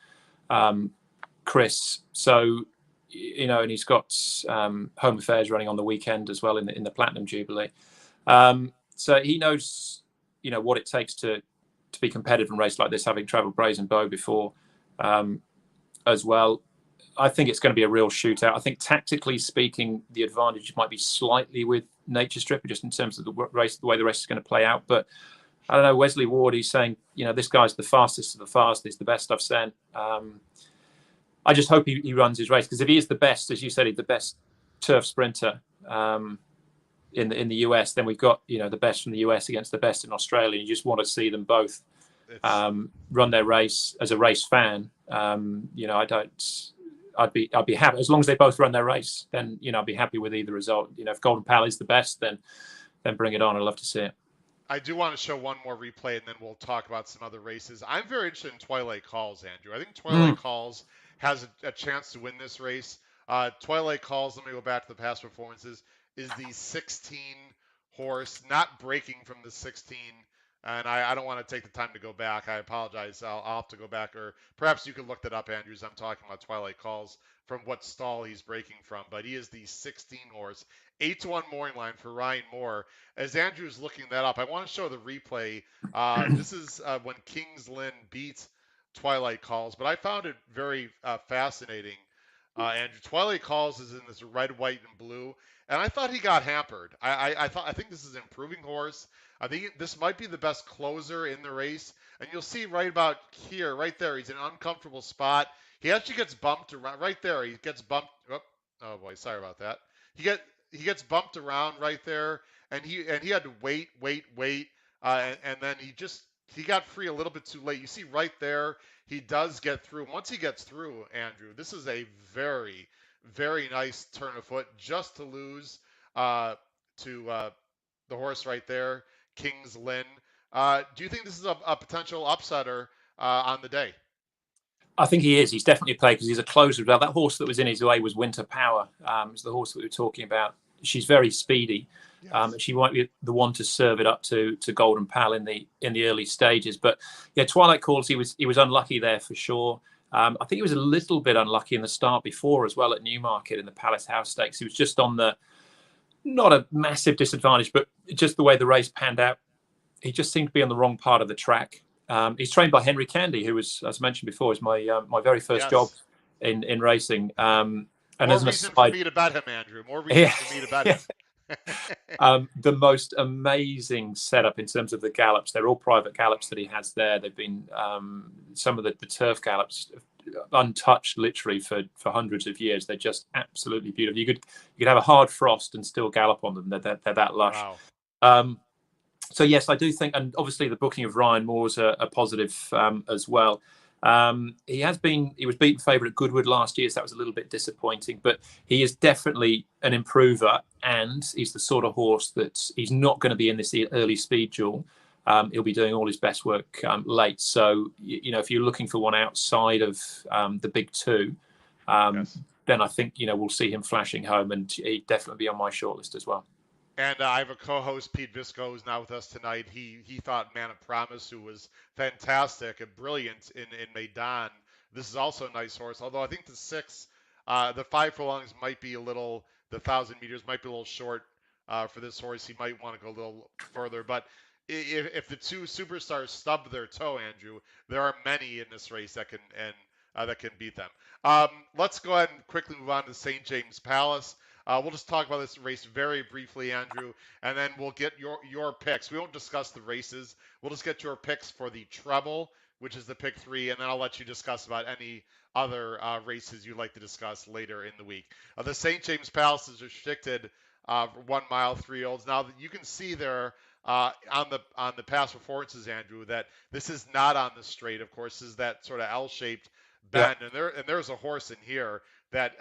Chris. So, and he's got Home Affairs running on the weekend as well in the Platinum Jubilee. So he knows, what it takes to be competitive in a race like this, having travelled Brazen Beau before. As well, I think it's going to be a real shootout. I think tactically speaking, the advantage might be slightly with Nature Strip, just in terms of the way the race is going to play out. But I don't know, Wesley Ward, he's saying, this guy's the fastest of the fast. He's the best I've seen. I just hope he runs his race, because if he is the best, as you said, he's the best turf sprinter in the US, then we've got the best from the US against the best in Australia. You just want to see them both run their race. As a race fan, I'd be happy as long as they both run their race. Then I'd be happy with either result. If Golden Pal is the best, then bring it on. I'd love to see it. I do want to show one more replay, and then we'll talk about some other races. I'm very interested in Twilight Calls, Andrew. I think Twilight Calls has a chance to win this race. Twilight Calls, let me go back to the past performances, is the 16 horse, not breaking from the 16. And I don't want to take the time to go back. I apologize. I'll have to go back, or perhaps you could look that up, Andrews. I'm talking about Twilight Calls, from what stall he's breaking from. But he is the 16 horse, 8-1 morning line for Ryan Moore. As Andrew's looking that up, I want to show the replay. This is when Kings Lynn beat Twilight Calls, but I found it very fascinating. Andrew, Twilight Calls is in this red, white, and blue, and I thought he got hampered. I think this is an improving horse. I think this might be the best closer in the race, and you'll see right about here, right there, he's in an uncomfortable spot. He actually gets bumped around right there. He gets bumped. Oh boy, sorry about that. He gets bumped around right there, and he had to wait, and then he got free a little bit too late. You see right there, he does get through. Once he gets through, Andrew, this is a very, very nice turn of foot just to lose to the horse right there, Kings Lynn. Do you think this is a potential upsetter on the day? I think he is. He's definitely a play because he's a closer. Well, that horse that was in his way was Winter Power. It's the horse that we were talking about. She's very speedy. Yes. She might be the one to serve it up to Golden Pal in the early stages. But yeah, Twilight Calls, he was unlucky there for sure. I think he was a little bit unlucky in the start before as well at Newmarket in the Palace House Stakes. He was just on not a massive disadvantage, but just the way the race panned out. he just seemed to be on the wrong part of the track. He's trained by Henry Candy, who was, as I mentioned before, is my very first job Yes. in racing. And More as an reason for aside, me to bet him, Andrew. More reason yeah, for me to bet him. the most amazing setup in terms of the gallops. They're all private gallops that he has there. They've been some of the turf gallops untouched literally for hundreds of years. They're just absolutely beautiful. You could have a hard frost and still gallop on them. They're that lush. Wow. Um, so yes, I do think, and obviously the booking of Ryan Moore's a positive as well. He was beaten favourite at Goodwood last year, so that was a little bit disappointing. But he is definitely an improver, and he's the sort of horse that he's not going to be in this early speed duel. He'll be doing all his best work late. So if you're looking for one outside of the big two, Yes. then I think we'll see him flashing home, and he'd definitely be on my shortlist as well. And I have a co-host, Pete Visco, who's now with us tonight. He thought Man of Promise, who was fantastic and brilliant in Maidan. This is also a nice horse, although I think the 5 furlongs might be a little, the 1,000 meters might be a little short for this horse. He might want to go a little further. But if the two superstars stub their toe, Andrew, there are many in this race that can beat them. Let's go ahead and quickly move on to St. James Palace. We'll just talk about this race very briefly, Andrew, and then we'll get your picks. We won't discuss the races. We'll just get your picks for the treble, which is the pick 3, and then I'll let you discuss about any other races you'd like to discuss later in the week. The St. James Palace is restricted 1 mile 3-year-olds. Now you can see there on the past performances, Andrew, that this is not on the straight. Of course, this is that sort of L-shaped Yeah. bend, and there's a horse in here that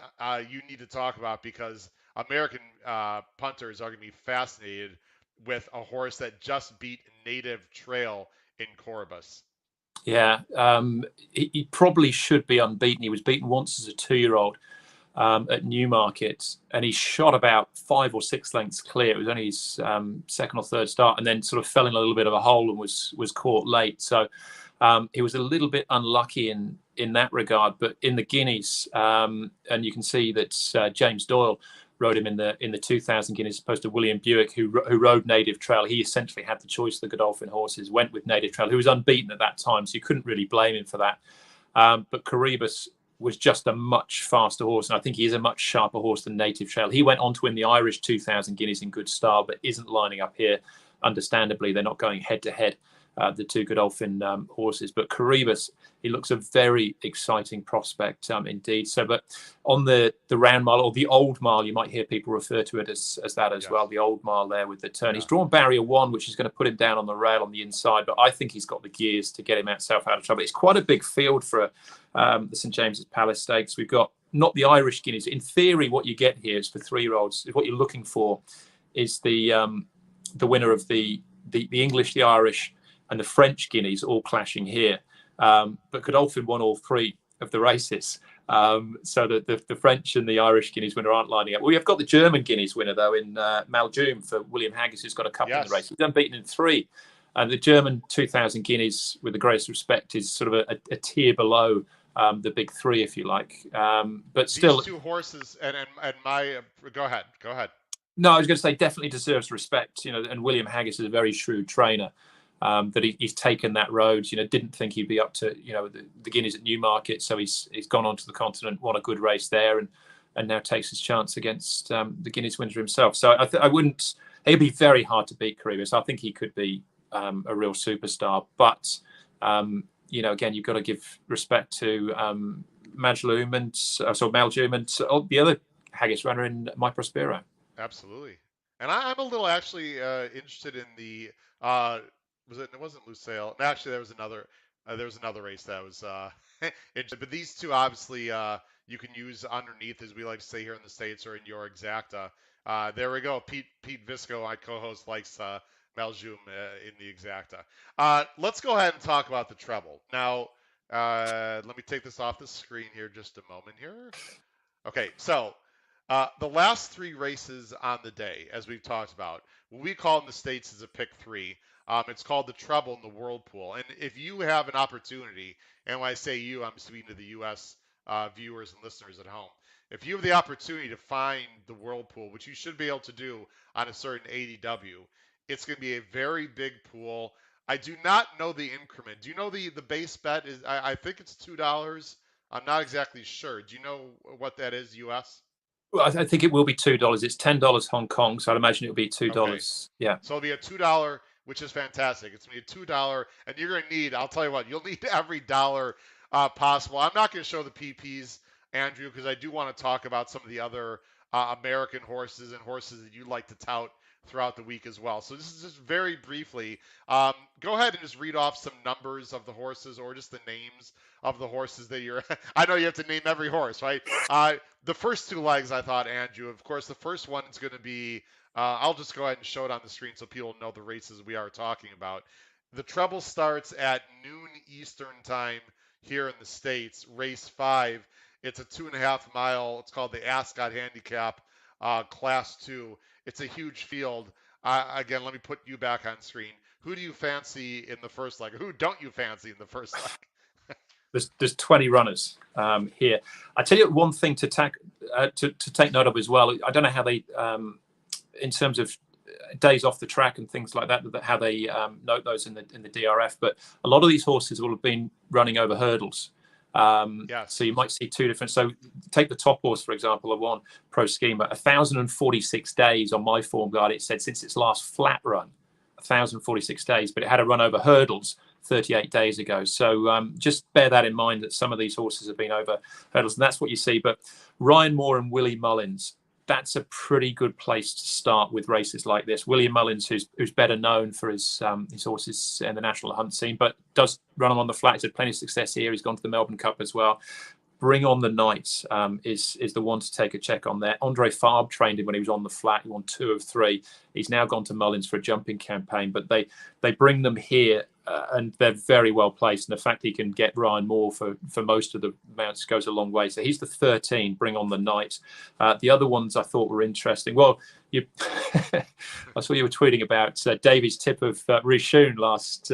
you need to talk about because American punters are going to be fascinated with a horse that just beat Native Trail in Corobus. Yeah, he probably should be unbeaten. He was beaten once as a 2-year-old at Newmarket, and he shot about 5 or 6 lengths clear. It was only his second or third start, and then sort of fell in a little bit of a hole and was caught late. So he was a little bit unlucky in that regard. But in the Guineas, and you can see that James Doyle rode him in the 2,000 Guineas as opposed to William Buick, who rode Native Trail. He essentially had the choice of the Godolphin horses, went with Native Trail, who was unbeaten at that time, so you couldn't really blame him for that. But Caribus was just a much faster horse, and I think he is a much sharper horse than Native Trail. He went on to win the Irish 2,000 Guineas in good style, but isn't lining up here. Understandably, they're not going head to head, the two Godolphin horses. But Caribus, he looks a very exciting prospect indeed. So, but on the round mile or the old mile, you might hear people refer to it as that as well. The old mile there with the turn. Yeah. He's drawn barrier 1, which is going to put him down on the rail on the inside. But I think he's got the gears to get himself out of trouble. It's quite a big field for the St. James's Palace Stakes. We've got not the Irish Guineas. In theory, what you get here is for 3-year-olds. What you're looking for is the winner of the English, the Irish, and the French Guineas all clashing here. But Godolphin won all 3 of the races. So the French and the Irish Guineas winner aren't lining up. We have got the German Guineas winner, though, in Jeune for William Haggis, who's got a couple in the race. He's unbeaten in 3. And the German 2,000 Guineas, with the greatest respect, is sort of a tier below the big 3, if you like. But still, these two horses and my go ahead. No, I was going to say definitely deserves respect. And William Haggis is a very shrewd trainer. That he's taken that road. Didn't think he'd be up to the Guineas at Newmarket, so he's gone on to the continent, won a good race there, and now takes his chance against the Guineas winner himself. So I wouldn't. It'd be very hard to beat Caribus. I think he could be a real superstar, but again, you've got to give respect to Maljoum and the other Haggis runner in My Prospero. Absolutely, and I'm a little actually interested in the it wasn't Lusail. Actually, there was another race that was interesting. But these two obviously you can use underneath, as we like to say here in the States, or in your exacta. There we go. Pete Visco, my co-host, likes Maljoum in the exacta. Let's go ahead and talk about the treble. Now, let me take this off the screen here just a moment here. Okay, so the last 3 races on the day, as we've talked about, what we call in the States is a pick 3. It's called the treble in the whirlpool. And if you have an opportunity, and when I say you, I'm speaking to the U.S. Viewers and listeners at home. If you have the opportunity to find the whirlpool, which you should be able to do on a certain ADW, It's going to be a very big pool. I do not know the increment. Do you know the base bet is? I think it's $2. I'm not exactly sure. Do you know what that is, US? Well, I think it will be $2. It's $10 Hong Kong, so I'd imagine it'll be $2. Okay. Yeah. So it'll be a $2, which is fantastic. It's gonna be a $2, and you're gonna need. I'll tell you what, you'll need every dollar possible. I'm not gonna show the PPs, Andrew, because I do want to talk about some of the other American horses and horses that you like to tout throughout the week as well. So this is just very briefly. Go ahead and just read off some numbers of the horses, or just the names of the horses that you're. I know you have to name every horse, right? The first two legs, I thought, Andrew. Of course, the first one is going to be. I'll just go ahead and show it on the screen so people know the races we are talking about. The treble starts at noon Eastern time here in the States. Race 5. It's a 2.5 mile. It's called the Ascot Handicap Class 2. It's a huge field. Again, let me put you back on screen. Who do you fancy in the first leg? Who don't you fancy in the first leg? There's 20 runners here. I tell you one thing to take note of as well. I don't know how they, in terms of days off the track and things like that, how they note those in the DRF. But a lot of these horses will have been running over hurdles. Yes. So you might see two different. So take the top horse, for example, of one Pro Schema, 1,046 days on my form guide. It said since its last flat run, 1,046 days, but it had a run over hurdles 38 days ago. So just bear that in mind, that some of these horses have been over hurdles, and that's what you see. But Ryan Moore and Willie Mullins, that's a pretty good place to start with races like this. William Mullins, who's better known for his horses in the national hunt scene, but does run them on the flat. He's had plenty of success here. He's gone to the Melbourne Cup as well. Bring on the Knights is the one to take a check on there. Andre Farb trained him when he was on the flat. He won 2 of 3. He's now gone to Mullins for a jumping campaign, but they bring them here and they're very well placed. And the fact he can get Ryan Moore for most of the mounts goes a long way. So he's the 13. Bring on the Knights. The other ones I thought were interesting. Well, I saw you were tweeting about Davy's tip of Jeune last.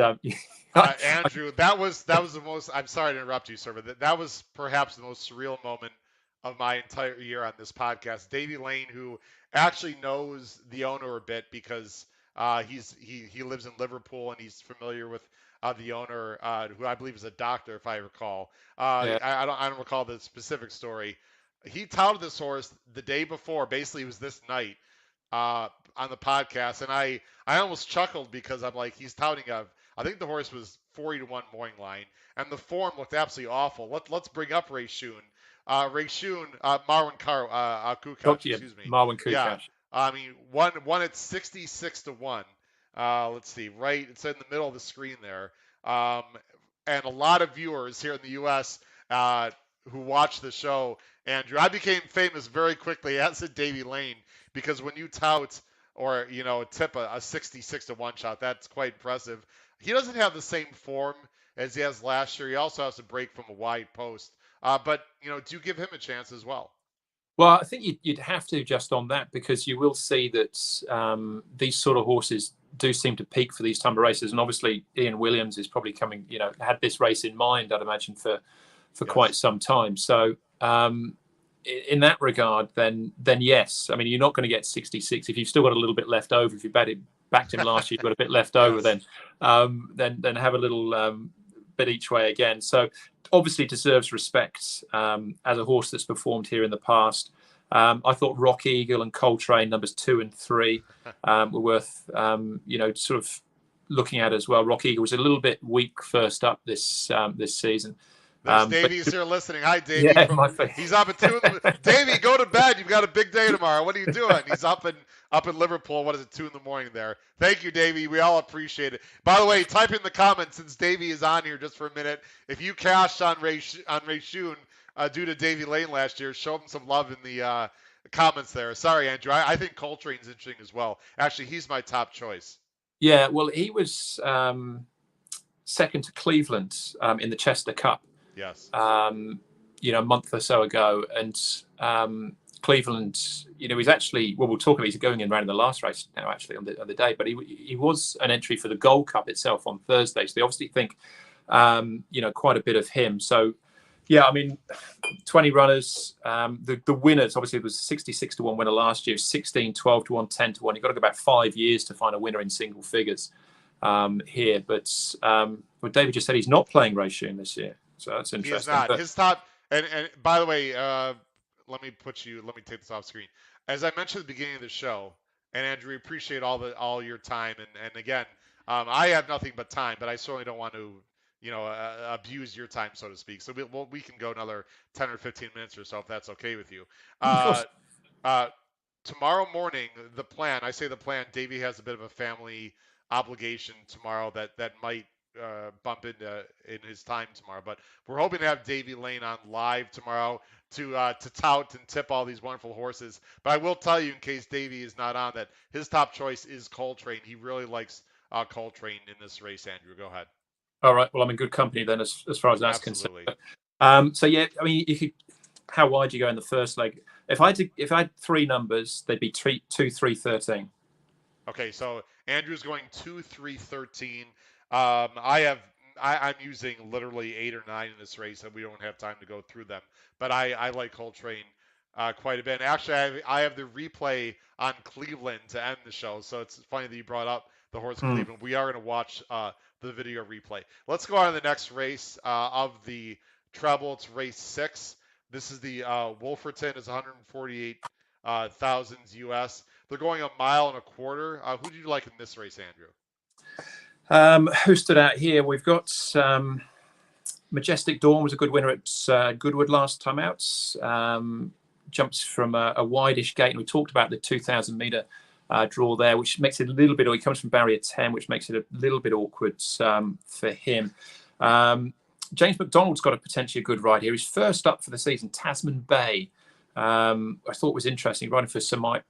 Andrew, that was the most. I'm sorry to interrupt you, sir, but that was perhaps the most surreal moment of my entire year on this podcast. Davy Lane, who actually knows the owner a bit because he lives in Liverpool and he's familiar with the owner, who I believe is a doctor, if I recall. Yeah. I don't recall the specific story. He touted this horse the day before. Basically, it was this night on the podcast, and I almost chuckled because I'm like, he's touting I think the horse was 40-1 morning line, and the form looked absolutely awful. Let's bring up Jeune. Jeune, Marwan Kukash, excuse me. Marwan Kukash. Yeah, I mean, one at 66-1. Let's see, right? It's in the middle of the screen there. And a lot of viewers here in the U.S. Who watch the show, Andrew. I became famous very quickly, as did Davy Lane, because when you tout or tip a 66-1 shot, that's quite impressive. He doesn't have the same form as he has last year. He also has to break from a wide post. But do give him a chance as well. Well, I think you'd have to just on that, because you will see that these sort of horses do seem to peak for these type of races. And obviously Ian Williams is probably coming, had this race in mind, I'd imagine, for Yes. quite some time. So in that regard, then yes. I mean, you're not going to get 66 if you've still got a little bit left over. If you backed him last year, you've got a bit left over. Yes. Then have a little bit each way again. So obviously deserves respect as a horse that's performed here in the past. I thought Rock Eagle and Coltrane, numbers 2 and 3, were worth sort of looking at as well. Rock Eagle was a little bit weak first up this season. There's Davy's here listening. Hi, Davy. Yeah, He's up at 2. Davy, go to bed. You've got a big day tomorrow. What are you doing? He's up in Liverpool. What is it, 2 in the morning there? Thank you, Davy. We all appreciate it. By the way, type in the comments, since Davy is on here just for a minute. If you cashed on Jeune due to Davy Lane last year, show him some love in the comments there. Sorry, Andrew. I think Coltrane's interesting as well. Actually, he's my top choice. Yeah, well, he was second to Cleveland in the Chester Cup. Yes. A month or so ago, and Cleveland, he's actually, well, we'll talk about, he's going in around the last race now, actually, on the day, but he was an entry for the Gold Cup itself on Thursday. So they obviously think, quite a bit of him. So Yeah, I mean, 20 runners. The winners, obviously, it was 66 to 1 winner last year, 16, 12 to 1, 10 to 1. You've got to go back 5 years to find a winner in single figures here. But what David just said, he's not playing Jeune this year. So that's He is interesting. not. But His top, and by the way, let me take this off screen. As I mentioned at the beginning of the show, and Andrew, we appreciate all your time, and again, I have nothing but time, but I certainly don't want to, abuse your time, so to speak. So we can go another 10 or 15 minutes or so if that's okay with you. of Uh, course, uh, Tomorrow morning, the plan. I say the plan. Davey has a bit of a family obligation tomorrow that might bump into in his time tomorrow. But we're hoping to have Davey Lane on live tomorrow to tout and tip all these wonderful horses. But I will tell you, in case Davey is not on, that his top choice is Coltrane. He really likes Coltrane in this race. Andrew, go ahead. all right. Well, I'm in good company then, as far as that's concerned. Absolutely. So yeah, I mean, how wide do you go in the first leg? If I had 3 numbers, they'd be 2, 3, 13. Okay, so Andrew's going 2, 3, 13. I'm using literally 8 or 9 in this race, and we don't have time to go through them. But I like Coltrane quite a bit. And actually, I have the replay on Cleveland to end the show, so it's funny that you brought up the horse Hmm. Cleveland. We are going to watch the video replay. Let's go on to the next race of the treble. It's race 6. This is the Wolferton. It's 148,000 US. They're going a mile and a quarter. Who do you like in this race, Andrew? Who stood out here? We've got Majestic Dawn was a good winner at Goodwood last time out. Jumps from a wideish gate, and we talked about the 2,000 metre draw there, which makes it a little bit. He comes from barrier 10, which makes it a little bit awkward for him. James McDonald's got a potentially good ride here. He's first up for the season, Tasman Bay. I thought was interesting, riding for Sir Mark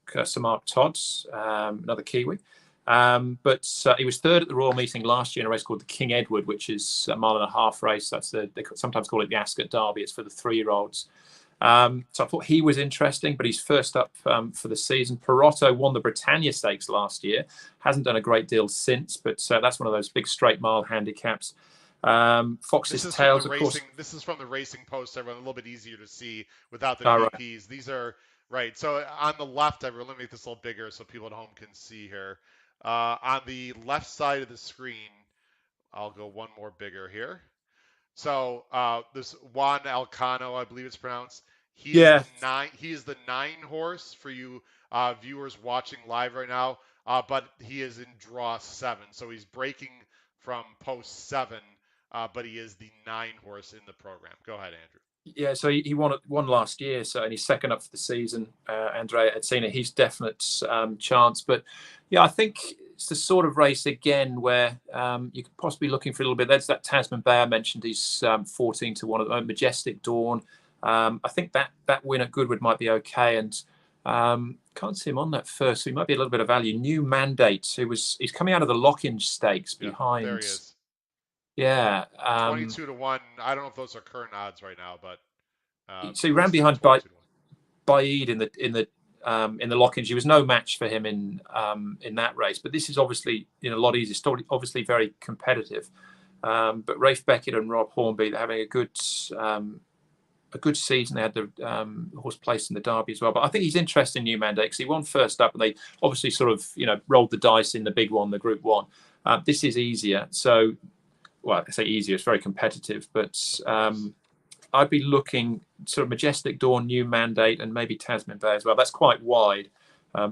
Todd, another Kiwi. But he was third at the Royal Meeting last year in a race called the King Edward, which is a mile and a half race. They sometimes call it the Ascot Derby. It's for the 3-year-olds. So I thought he was interesting, but he's first up for the season. Perotto won the Britannia Stakes last year. Hasn't done a great deal since, but that's one of those big straight mile handicaps. Fox's Tails, of course. This is from the Racing Post, everyone. A little bit easier to see without the Right. VPs. These are right. So on the left, everyone, let me make this a little bigger so people at home can see here. On the left side of the screen, I'll go one more bigger here. So this Juan Elcano, I believe it's pronounced. He is Yeah, the 9. He is the 9 horse for you viewers watching live right now. But he is in draw 7, so he's breaking from post 7. But he is the 9 horse in the program. Go ahead, Andrew. yeah. So he won last year, so and he's second up for the season. Andrea had seen it; he's definite chance. But yeah, I think it's the sort of race again where you could possibly be looking for a little bit. There's that Tasman Bay I mentioned. He's 14 to 1 at the moment. Majestic Dawn. I think that win at Goodwood might be okay, and can't see him on that first. So he might be a little bit of value. New Mandate. He's coming out of the Lock-in Stakes Yeah, behind. there he is. Yeah. 22 to 1. I don't know if those are current odds right now, but So he ran behind Baid in the lock-ins. He was no match for him in that race. But this is obviously a lot easier. Still obviously very competitive. But Rafe Beckett and Rob Hornby, they're having a good season. They had the horse placed in the Derby as well. But I think he's interested in New Mandate because he won first up, and they obviously sort of rolled the dice in the big one, the Group 1. This is easier. So, well, I say easier. It's very competitive, but. I'd be looking sort of Majestic Dawn, New Mandate, and maybe Tasman Bay as well. That's quite wide.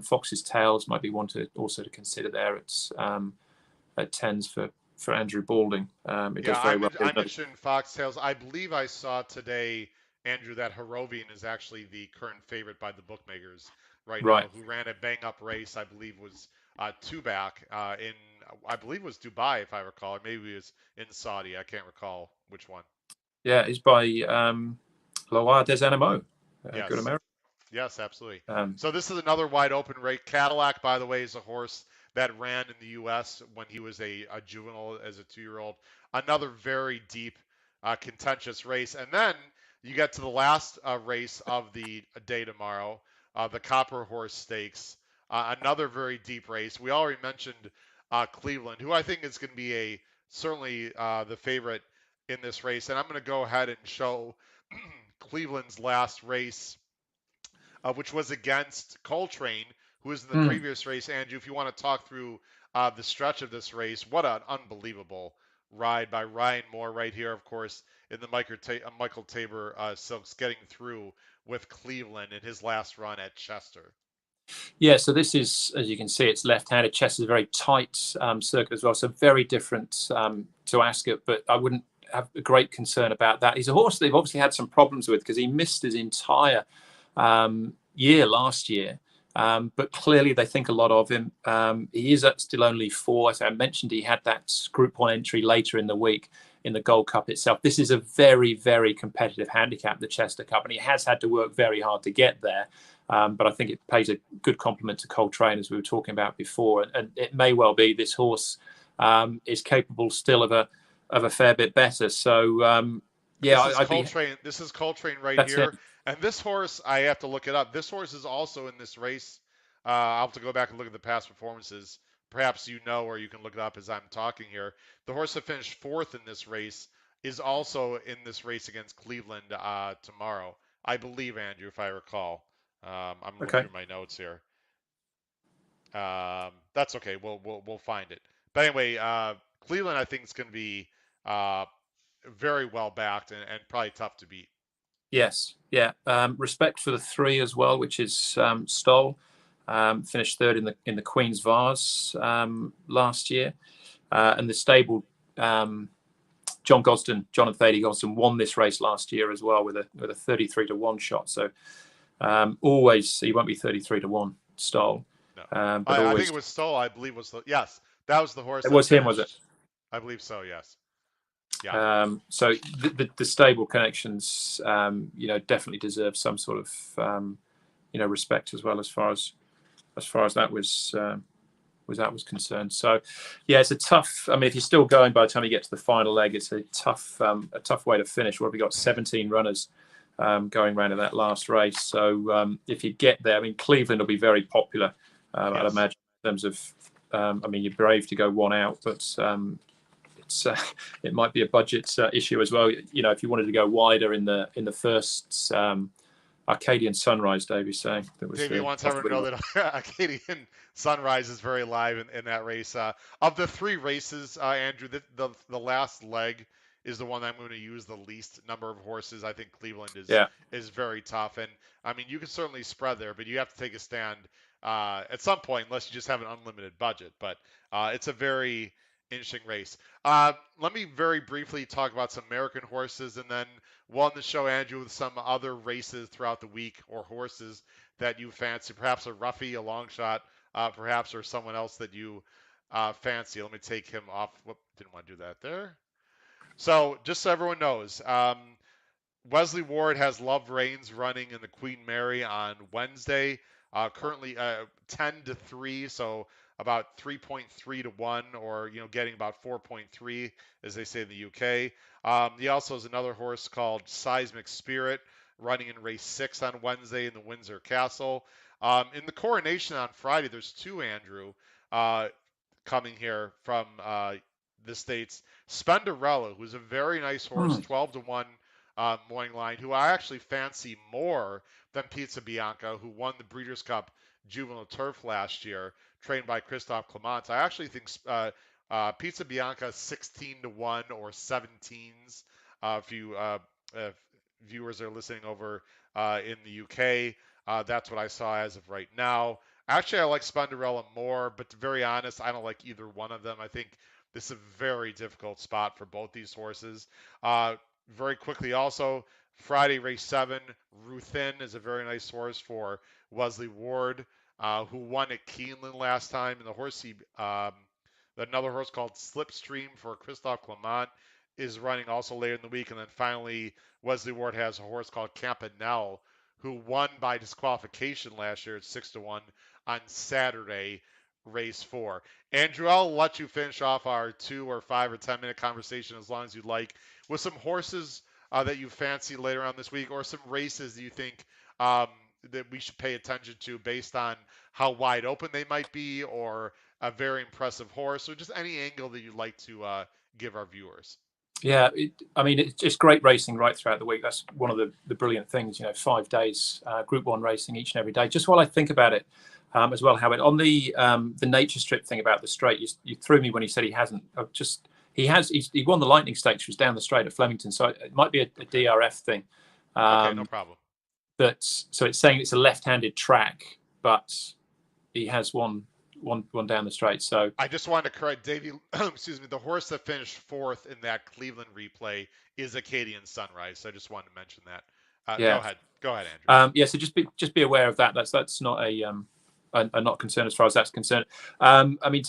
Fox's Tails might be one to consider there at tens for Andrew Balding. Does very well. I mentioned Foxtails. I believe I saw today, Andrew, that Harrovian is actually the current favorite by the bookmakers right now, who ran a bang-up race, I believe was 2 back in, I believe it was Dubai, if I recall, or maybe it was in Saudi. I can't recall which one. Yeah, it's by Loire des Animaux. Yes. Good American. Yes, absolutely. So this is another wide open race. Cadillac, by the way, is a horse that ran in the U.S. when he was a juvenile as a 2-year-old. Another very deep, contentious race. And then you get to the last race of the day tomorrow, the Copper Horse Stakes. Another very deep race. We already mentioned Cleveland, who I think is going to be certainly the favorite in this race, and I'm going to go ahead and show Cleveland's last race, which was against Coltrane, who was in the Hmm. previous race. Andrew, if you want to talk through the stretch of this race, what an unbelievable ride by Ryan Moore right here, of course, in the Michael Tabor Silks, getting through with Cleveland in his last run at Chester. Yeah, so this is, as you can see, it's left-handed. Chess is a very tight circuit as well, so very different to Ascot, but I wouldn't have a great concern about that. He's a horse they've obviously had some problems with because he missed his entire year last year, but clearly they think a lot of him. He is still only 4. As I mentioned, he had that Group 1 entry later in the week in the Gold Cup itself. This is a very, very competitive handicap, the Chester Cup, and he has had to work very hard to get there. But I think it pays a good compliment to Coltrane, as we were talking about before. And it may well be this horse is capable still of a fair bit better. So yeah, This is I'd be. Coltrane. This is Coltrane right That's here. it. And this horse, I have to look it up. This horse is also in this race. I'll have to go back and look at the past performances. Perhaps you know, or you can look it up as I'm talking here. The horse that finished 4th in this race is also in this race against Cleveland tomorrow. I believe, Andrew, if I recall. I'm looking Okay. through my notes here. That's okay. We'll find it. But anyway, Cleveland, I think, is going to be uh, very well backed and probably tough to beat. Yes. Yeah. Respect for the 3 as well, which is Stoll. Finished 3rd in the Queen's Vase last year, and the stable. Jonathan Thady Gosden won this race last year as well with a 33-1 shot. So always he won't be 33-1 Stoll, No, but I think always it was Stoll. I believe was the yes. That was the horse it that was him, was it? finished. I believe so. Yes. Yeah. So the stable connections, definitely deserve some sort of respect as well as far as that was concerned. So, yeah, it's a tough. I mean, if you're still going by the time you get to the final leg, it's a tough way to finish. What have we got? 17 runners going around in that last race. So, if you get there, I mean, Cleveland will be very popular. I'd Yes. imagine in terms of. I mean, you're brave to go one out, but it might be a budget issue as well. If you wanted to go wider in the first. Arcadian Sunrise, Davey's saying that was Davey the wants everyone to possibility. know that Acadian Sunrise is very live in that race. Of the 3 races, Andrew, the last leg is the one I'm going to use the least number of horses. I think Cleveland Yeah. is very tough, and I mean you can certainly spread there, but you have to take a stand at some point unless you just have an unlimited budget. But it's a very interesting race. Let me very briefly talk about some American horses, and then we'll end the show, Andrew, with some other races throughout the week or horses that you fancy, perhaps a roughie, a long shot, perhaps, or someone else that you fancy. Let me take him off. Whoop, didn't want to do that there. So just so everyone knows, Wesley Ward has Love Reigns running in the Queen Mary on Wednesday. Currently 10-3, so about 3.3 to 1, or getting about 4.3 as they say in the UK. He also has another horse called Seismic Spirit running in race 6 on Wednesday in the Windsor Castle. In the Coronation on Friday, there's 2, Andrew, coming here from the States. Spenderella, who's a very nice horse, Hmm. 12-1 morning line, who I actually fancy more than Pizza Bianca, who won the Breeders' Cup Juvenile Turf last year, trained by Christophe Clement. I actually think Pizza Bianca 16-1 or 17s. If viewers are listening over in the UK, that's what I saw as of right now. Actually, I like Spenderella more, but to be very honest, I don't like either one of them. I think this is a very difficult spot for both these horses. Very quickly, also, Friday, race 7, Ruthin is a very nice horse for Wesley Ward, who won at Keeneland last time. And the horse another horse called Slipstream for Christophe Clement is running also later in the week. And then finally, Wesley Ward has a horse called Campanelle, who won by disqualification last year at 6-1 on Saturday, race 4. Andrew, I'll let you finish off our 2 or 5 or 10-minute conversation as long as you'd like with some horses that you fancy later on this week, or some races that you think that we should pay attention to based on how wide open they might be, or a very impressive horse, or just any angle that you'd like to give our viewers. Yeah, I mean, it's just great racing right throughout the week. That's one of the brilliant things, 5 days, Group 1 racing each and every day. Just while I think about it as well, Howard, on the nature strip thing about the straight, you threw me when you said he hasn't. He won the Lightning Stakes, which was down the straight at Flemington, so it might be a DRF thing. Okay, no problem. So it's saying it's a left-handed track, but he has one down the straight. So I just wanted to correct Davey. Excuse me. The horse that finished 4th in that Cleveland replay is Acadian Sunrise. So I just wanted to mention that. yeah. Go ahead, Andrew. Yeah. So just be aware of that. That's not a not concern as far as that's concerned. I mean,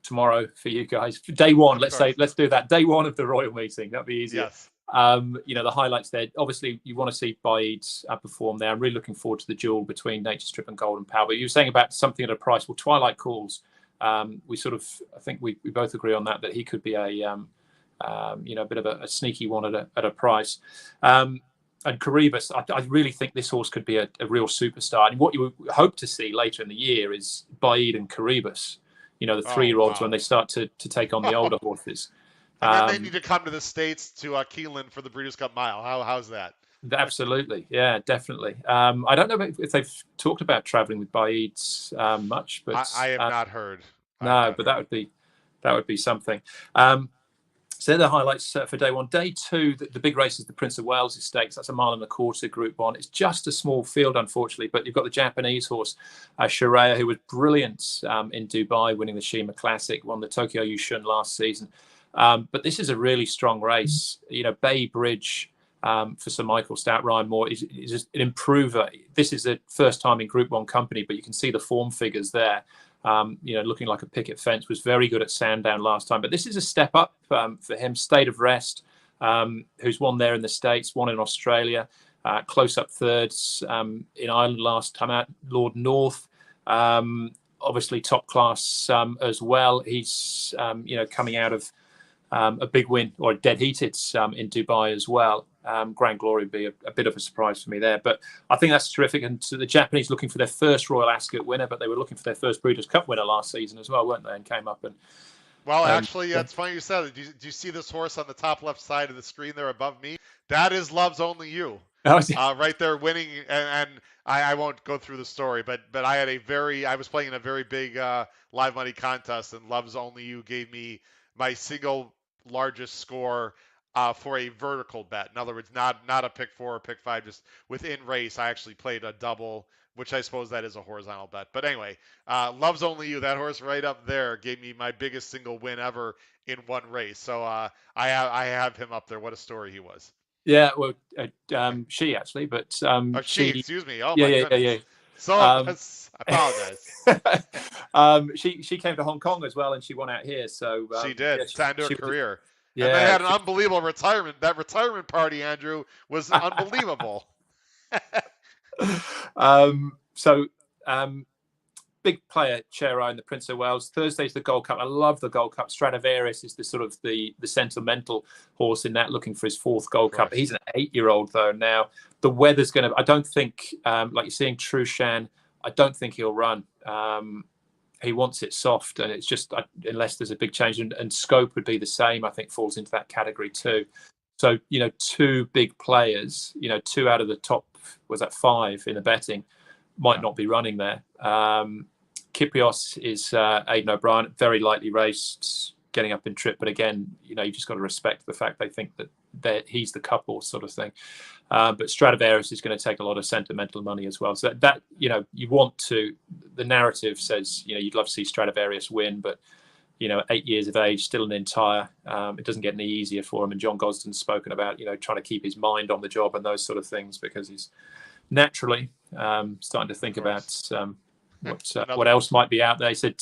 tomorrow for you guys, day one. Let's do that. Day one of the Royal meeting. That'd be easier. Yes. The highlights there. Obviously, you want to see Baid perform there. I'm really looking forward to the duel between Nature Strip and Golden Power. But you were saying about something at a price. Well, Twilight Calls. I think we both agree on that he could be a bit of a sneaky one at a price. And Caribus, I really think this horse could be a real superstar. And what you would hope to see later in the year is Baid and Caribus. The 3-year-olds when they start to take on the older horses. And then they need to come to the States to Keeneland for the Breeders' Cup Mile. How's that? Absolutely, yeah, definitely. I don't know if they've talked about travelling with Baid much, but I have not heard. That would be something. So the highlights for day one. Day two, the big race is the Prince of Wales Stakes. That's a 1.25 mile Group 1. It's just a small field, unfortunately, but you've got the Japanese horse, Shiraya, who was brilliant in Dubai, winning the Shima Classic, won the Tokyo Jeune last season. But this is a really strong race. Bay Bridge for Sir Michael Stout, Ryan Moore is an improver. This is the first time in Group 1 company, but you can see the form figures there. Looking like a picket fence, was very good at Sandown last time. But this is a step up for him. State of Rest, who's won there in the States, won in Australia, close-up thirds in Ireland last time out. Lord North, obviously top class as well. He's, coming out of a big win or a dead heated in Dubai as well. Grand Glory would be a bit of a surprise for me there. But I think that's terrific. And so the Japanese looking for their first Royal Ascot winner, but they were looking for their first Breeders' Cup winner last season as well, weren't they? And came up and... Well, actually, it's funny you said it. Do you see this horse on the top left side of the screen there above me? That is Love's Only You. Right there winning. And I won't go through the story, but I was playing in a very big live money contest, and Love's Only You gave me my single largest score for a vertical bet. In other words, not a pick 4 or pick 5, just within race. I actually played a double, which I suppose that is a horizontal bet. But anyway, Love's Only You, that horse right up there, gave me my biggest single win ever in one race. So I have him up there. What a story he was. Yeah, well, she actually, but she, excuse me. Oh my goodness. Yeah. So I apologize. She came to Hong Kong as well, and she won out here. So she did. It's time to a career. Yeah, and they had an unbelievable retirement. That retirement party, Andrew, was unbelievable. Big player, Chero in the Prince of Wales. Thursday's the Gold Cup. I love the Gold Cup. Stradivarius is the sort of the sentimental horse in that, looking for his 4th Gold Cup. He's an 8-year-old though now. The weather's going to... I don't think, like you're seeing Trushan, I don't think he'll run. He wants it soft, and it's just unless there's a big change. And Scope would be the same. I think falls into that category too. So 2 big players. 2 out of the top 5 in the betting might not be running there. Kiprios is Aidan O'Brien, very lightly raced, getting up in trip. But again, you've just got to respect the fact they think that he's the cup horse sort of thing. But Stradivarius is going to take a lot of sentimental money as well. So that you want to. The narrative says you'd love to see Stradivarius win, but 8 years of age, still an entire. It doesn't get any easier for him. And John Gosden's spoken about trying to keep his mind on the job and those sort of things, because he's naturally starting to think about what else might be out there. He said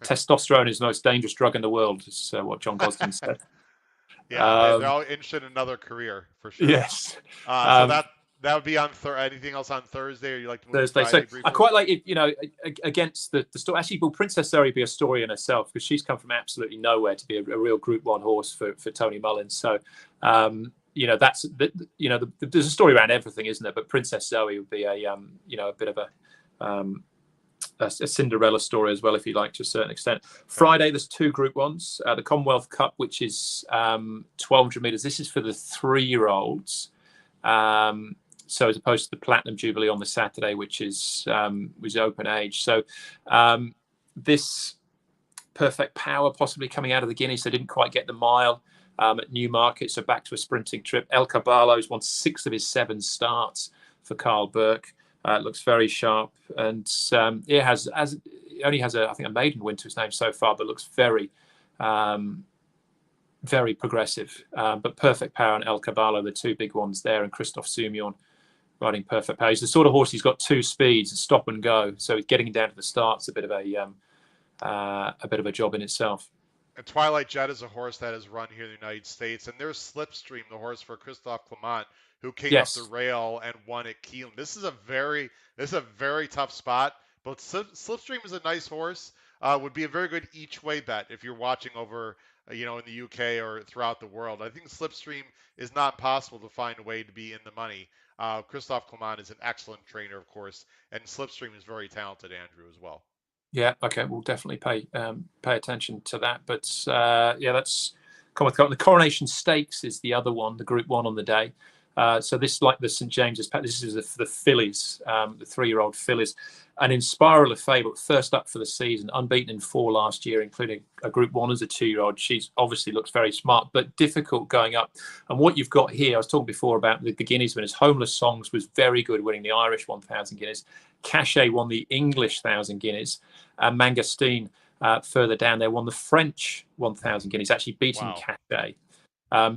testosterone is the most dangerous drug in the world, is what John Gosden said. Yeah, they're all interested in another career for sure. Yes. So that would be on anything else on Thursday, or you like to move Thursday? Friday So briefly? I quite like it. Against the story. Actually, will Princess Zoe be a story in herself, because she's come from absolutely nowhere to be a real Group 1 horse for Tony Mullins. So that's there's a story around everything, isn't there? But Princess Zoe would be a bit of a Cinderella story as well, if you like, to a certain extent. Friday, there's 2 Group 1s. The Commonwealth Cup, which is 1,200 metres. This is for the 3-year-olds. So as opposed to the Platinum Jubilee on the Saturday, which is was open age. So this Perfect Power possibly coming out of the Guineas. They didn't quite get the mile at Newmarket, so back to a sprinting trip. El Caballo's won 6 of his 7 starts for Carl Burke. Looks very sharp, and it only has I think a maiden win to his name so far, but looks very very progressive. But Perfect Power and El Caballo, the 2 big ones there, and Christophe Soumillon riding Perfect Power. He's the sort of horse, he's got 2 speeds, stop and go. So getting him down to the start's a bit of a job in itself. And Twilight Jet is a horse that has run here in the United States, and there's Slipstream, the horse for Christophe Clement, who came up the rail and won at Keeneland. This is a very tough spot, but Slipstream is a nice horse. Would be a very good each way bet if you're watching over, in the UK or throughout the world. I think Slipstream is not possible to find a way to be in the money. Christophe Clement is an excellent trainer, of course, and Slipstream is very talented, Andrew, as well. Yeah, okay, we'll definitely pay attention to that. But that's Commonwealth. The Coronation Stakes is the other one, the Group 1 on the day. So this is like the St James's. This is the fillies, the 3-year-old fillies. And Inspiral of Fable, first up for the season, unbeaten in 4 last year, including a Group 1 as a 2-year-old. She's obviously looks very smart, but difficult going up. And what you've got here, I was talking before about the Guineas winners. Homeless Songs was very good, winning the Irish 1,000 guineas. Cachet won the English 1,000 guineas. And Mangostine, further down there, won the French 1,000 guineas, actually beating Cachet.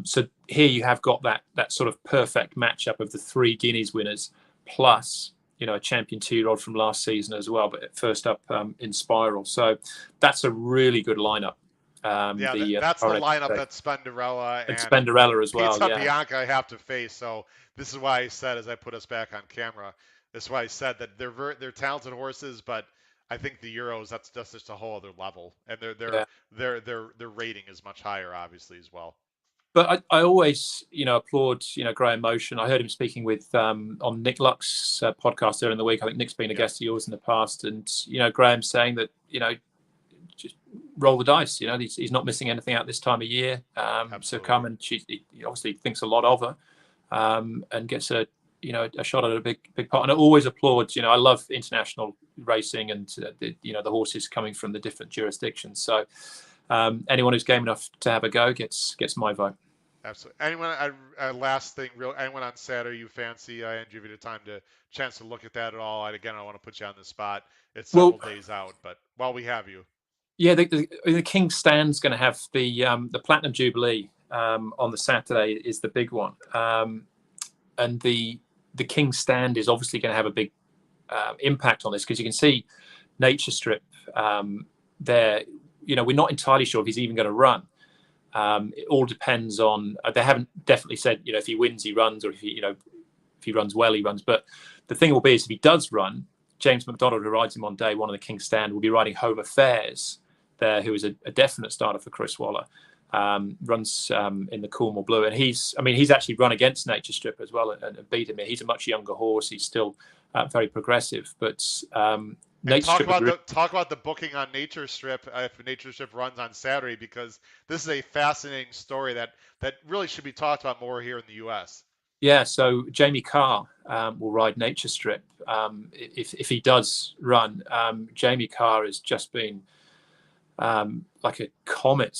So here you have got that sort of perfect matchup of the 3 Guineas winners, plus a champion 2-year-old from last season as well, but first up Inspiral. So that's a really good lineup. That's the lineup that Spenderella and Spenderella as well. Pizza Bianca have to face. So this is why I said, as I put us back on camera, this is why I said that they're talented horses, but I think the Euros, that's just a whole other level, and their rating is much higher, obviously, as well. But I always, applaud, Graham Motion. I heard him speaking with on Nick Luck's podcast earlier in the week. I think Nick's been a guest of yours in the past, and Graham saying that just roll the dice. He's not missing anything out this time of year. So come, and he obviously thinks a lot of her, and gets a shot at a big part. And I always applaud. I love international racing and the horses coming from the different jurisdictions. So. Anyone who's game enough to have a go gets my vote. Absolutely. Anyone? Last thing, anyone on Saturday you fancy? Andrew, if you had chance to look at that at all. And again, I want to put you on the spot. It's several days out, but while we have you, the King's Stand's going to have the Platinum Jubilee on the Saturday is the big one, and the King's Stand is obviously going to have a big impact on this, because you can see Nature Strip there. We're not entirely sure if he's even going to run. It all depends on. They haven't definitely said, if he wins, he runs, or if he runs well, he runs. But the thing will be is if he does run, James McDonald, who rides him on day 1 of the King's Stand, will be riding Home Affairs there, who is a definite starter for Chris Waller. Runs in the Cornwall Blue, and he's actually run against Nature Strip as well and beat him. He's a much younger horse. He's still very progressive, but. Talk about the booking on Nature Strip if Nature Strip runs on Saturday, because this is a fascinating story that really should be talked about more here in the U.S. Yeah, so Jamie Carr will ride Nature Strip if he does run. Jamie Carr has just been like a comet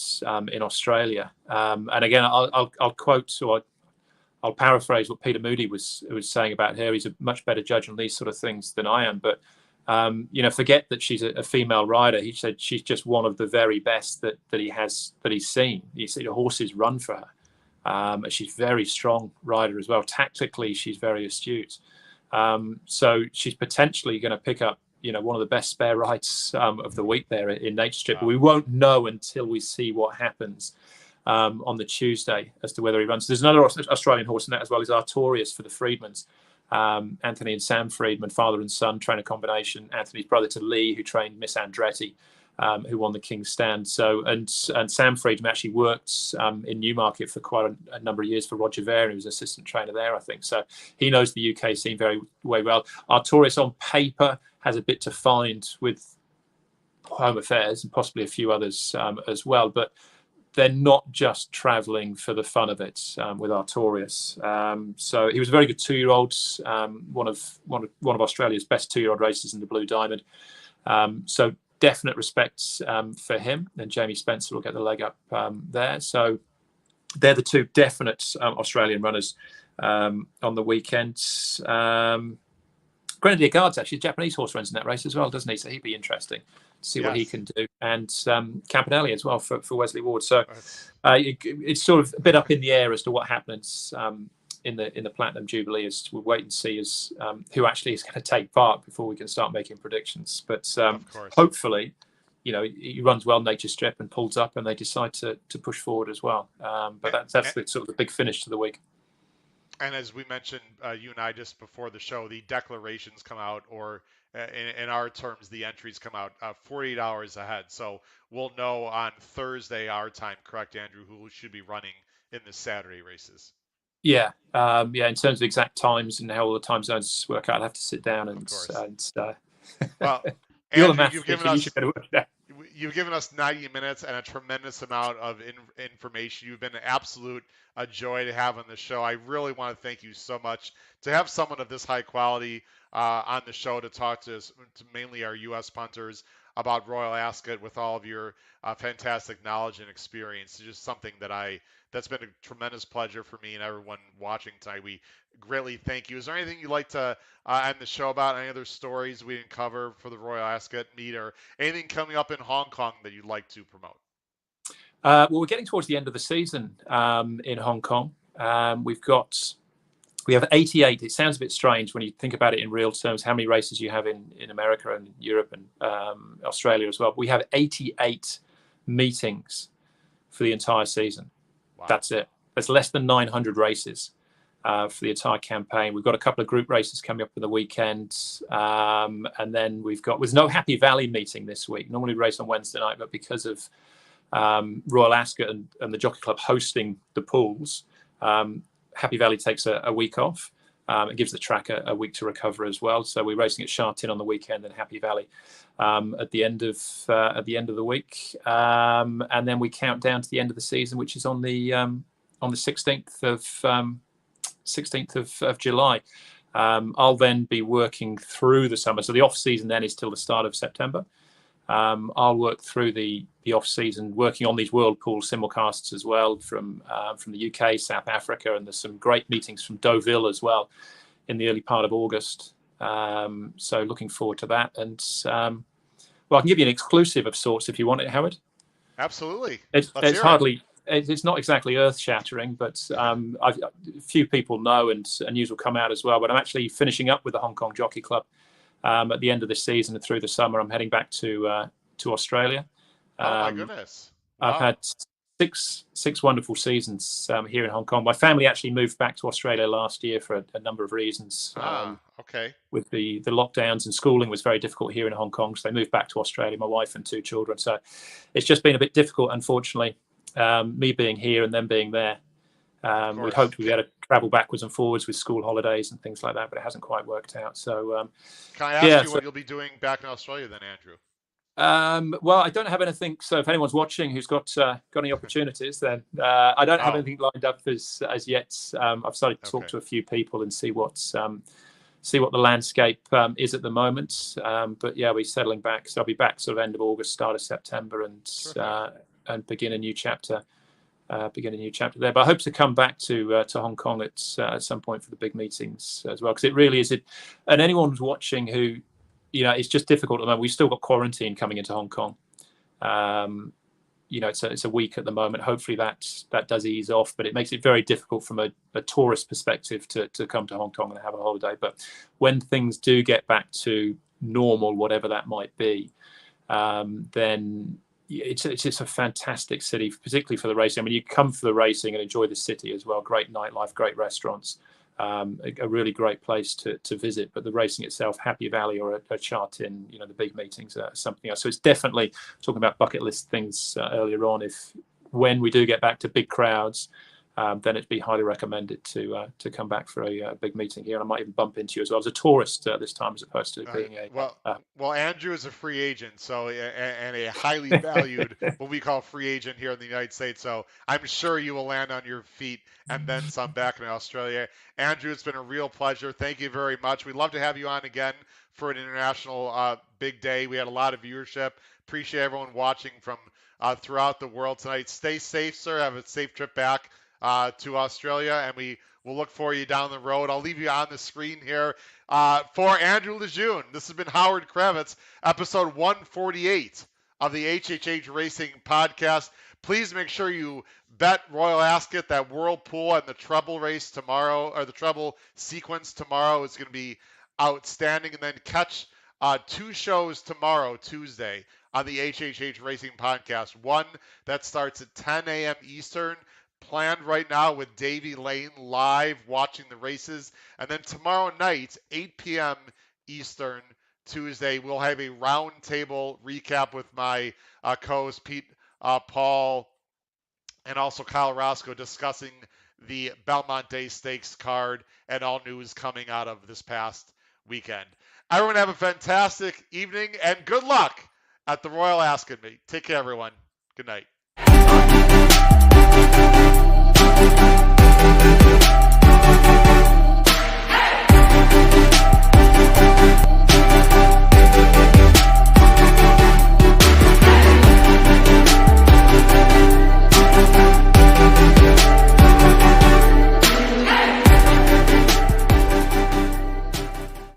in Australia, and again I'll quote, or I'll paraphrase what Peter Moody was saying about her. He's a much better judge on these sort of things than I am, but. Forget that she's a female rider. He said she's just one of the very best that he's seen. You see the horses run for her. She's a very strong rider as well. Tactically, she's very astute. So she's potentially going to pick up, one of the best spare rides of the week there in Nature Strip. But we won't know until we see what happens on the Tuesday as to whether he runs. There's another Australian horse in that as well. Is Artorias for the Freedmans. Anthony and Sam Freedman, father and son, trainer combination. Anthony's brother to Lee, who trained Miss Andretti. who won the King's Stand. So and Sam Friedman actually worked in Newmarket for quite a number of years for Roger Ver, who was assistant trainer there, I think. So he knows the UK scene very well. Artorias on paper has a bit to find with Home Affairs and possibly a few others as well, but they're not just travelling for the fun of it with Artorias. So he was a very good 2-year-old, one of Australia's best 2-year-old racers in the Blue Diamond. So definite respect for him, and Jamie Spencer will get the leg up there. So they're the two definite Australian runners on the weekend. Grenadier Guards, actually, the Japanese horse runs in that race as well, doesn't he? So he'd be interesting to see what he can do. And Campanelli as well for Wesley Ward. So it's sort of a bit up in the air as to what happens in the Platinum Jubilee. As we'll wait and see as who actually is going to take part before we can start making predictions. But hopefully, he runs well Nature Strip and pulls up, and they decide to push forward as well. But that's the sort of the big finish to the week. And as we mentioned, you and I just before the show, the declarations come out, or in our terms, the entries come out 48 hours ahead. So we'll know on Thursday our time, correct, Andrew, who should be running in the Saturday races. Yeah. In terms of exact times and how all the time zones work out, I'll have to sit down and well, Andrew, you've given us 90 minutes and a tremendous amount of information. You've been an absolute joy to have on the show. I really want to thank you so much to have someone of this high quality on the show to talk to us, to mainly our U.S. punters, about Royal Ascot with all of your fantastic knowledge and experience. It's just something that's been a tremendous pleasure for me and everyone watching tonight. We greatly thank you. Is there anything you'd like to end the show about? Any other stories we didn't cover for the Royal Ascot meet, or anything coming up in Hong Kong that you'd like to promote? Well, we're getting towards the end of the season in Hong Kong. We have 88. It sounds a bit strange when you think about it in real terms, how many races you have in America and Europe and Australia as well. We have 88 meetings for the entire season. Wow. That's it. That's less than 900 races for the entire campaign. We've got a couple of group races coming up for the weekend. And then there's no Happy Valley meeting this week. Normally we race on Wednesday night, but because of Royal Ascot and the Jockey Club hosting the pools, Happy Valley takes a week off. It gives the track a week to recover as well. So we're racing at Sha Tin on the weekend and Happy Valley at the end of the week, and then we count down to the end of the season, which is on the 16th of July. I'll then be working through the summer. So the off season then is till the start of September. I'll work through the off season, working on these World Pool simulcasts as well from the UK, South Africa, and there's some great meetings from Deauville as well in the early part of August. So looking forward to that. And I can give you an exclusive of sorts if you want it, Howard. Absolutely. It's not exactly earth-shattering, but a few people know, and news will come out as well. But I'm actually finishing up with the Hong Kong Jockey Club at the end of this season and through the summer. I'm heading back to Australia. Oh my goodness! Wow. I've had six wonderful seasons here in Hong Kong. My family actually moved back to Australia last year for a number of reasons. Okay. With the lockdowns, and schooling was very difficult here in Hong Kong, so they moved back to Australia. My wife and 2 children. So it's just been a bit difficult, unfortunately. Me being here and them being there. We'd hoped we'd be able to travel backwards and forwards with school holidays and things like that, but it hasn't quite worked out. So, can I ask you what you'll be doing back in Australia then, Andrew? Well, I don't have anything. So, if anyone's watching who's got any opportunities, then I don't have anything lined up as yet. I've started to talk to a few people and see what the landscape is at the moment. But yeah, we're settling back. So I'll be back sort of end of August, start of September, and begin a new chapter. There, but I hope to come back to Hong Kong at some point for the big meetings as well, because it really is. And anyone who's watching who, it's just difficult at the moment. We've still got quarantine coming into Hong Kong. It's a week at the moment. Hopefully that does ease off, but it makes it very difficult from a tourist perspective to come to Hong Kong and have a holiday. But when things do get back to normal, whatever that might be, then it's a fantastic city, particularly for the racing. I mean, you come for the racing and enjoy the city as well. Great nightlife, great restaurants, a really great place to visit. But the racing itself, Happy Valley or a Chartin, the big meetings are something else. So it's definitely, talking about bucket list things earlier on, when we do get back to big crowds, then it'd be highly recommended to come back for a big meeting here. And I might even bump into you as well as a tourist this time, as opposed to being well, Andrew is a free agent, so and a highly valued what we call free agent here in the United States. So I'm sure you will land on your feet and then some back in Australia. Andrew, it's been a real pleasure. Thank you very much. We'd love to have you on again for an international big day. We had a lot of viewership. Appreciate everyone watching from throughout the world tonight. Stay safe, sir. Have a safe trip back to Australia, and we will look for you down the road. I'll leave you on the screen here. For Andrew LeJeune, this has been Howard Kravitz, episode 148 of the HHH Racing Podcast. Please make sure you bet Royal Ascot, that Whirlpool, and the treble race tomorrow, or the treble sequence tomorrow is going to be outstanding. And then catch 2 shows tomorrow, Tuesday, on the HHH Racing Podcast. One that starts at 10 a.m. Eastern, planned right now with Davey Lane live watching the races. And then tomorrow night, 8 p.m. Eastern, Tuesday, we'll have a roundtable recap with my co-host Pete, Paul, and also Kyle Roscoe, discussing the Belmonte Stakes card and all news coming out of this past weekend. Everyone have a fantastic evening and good luck at the Royal Ascot meet. Take care, everyone. Good night.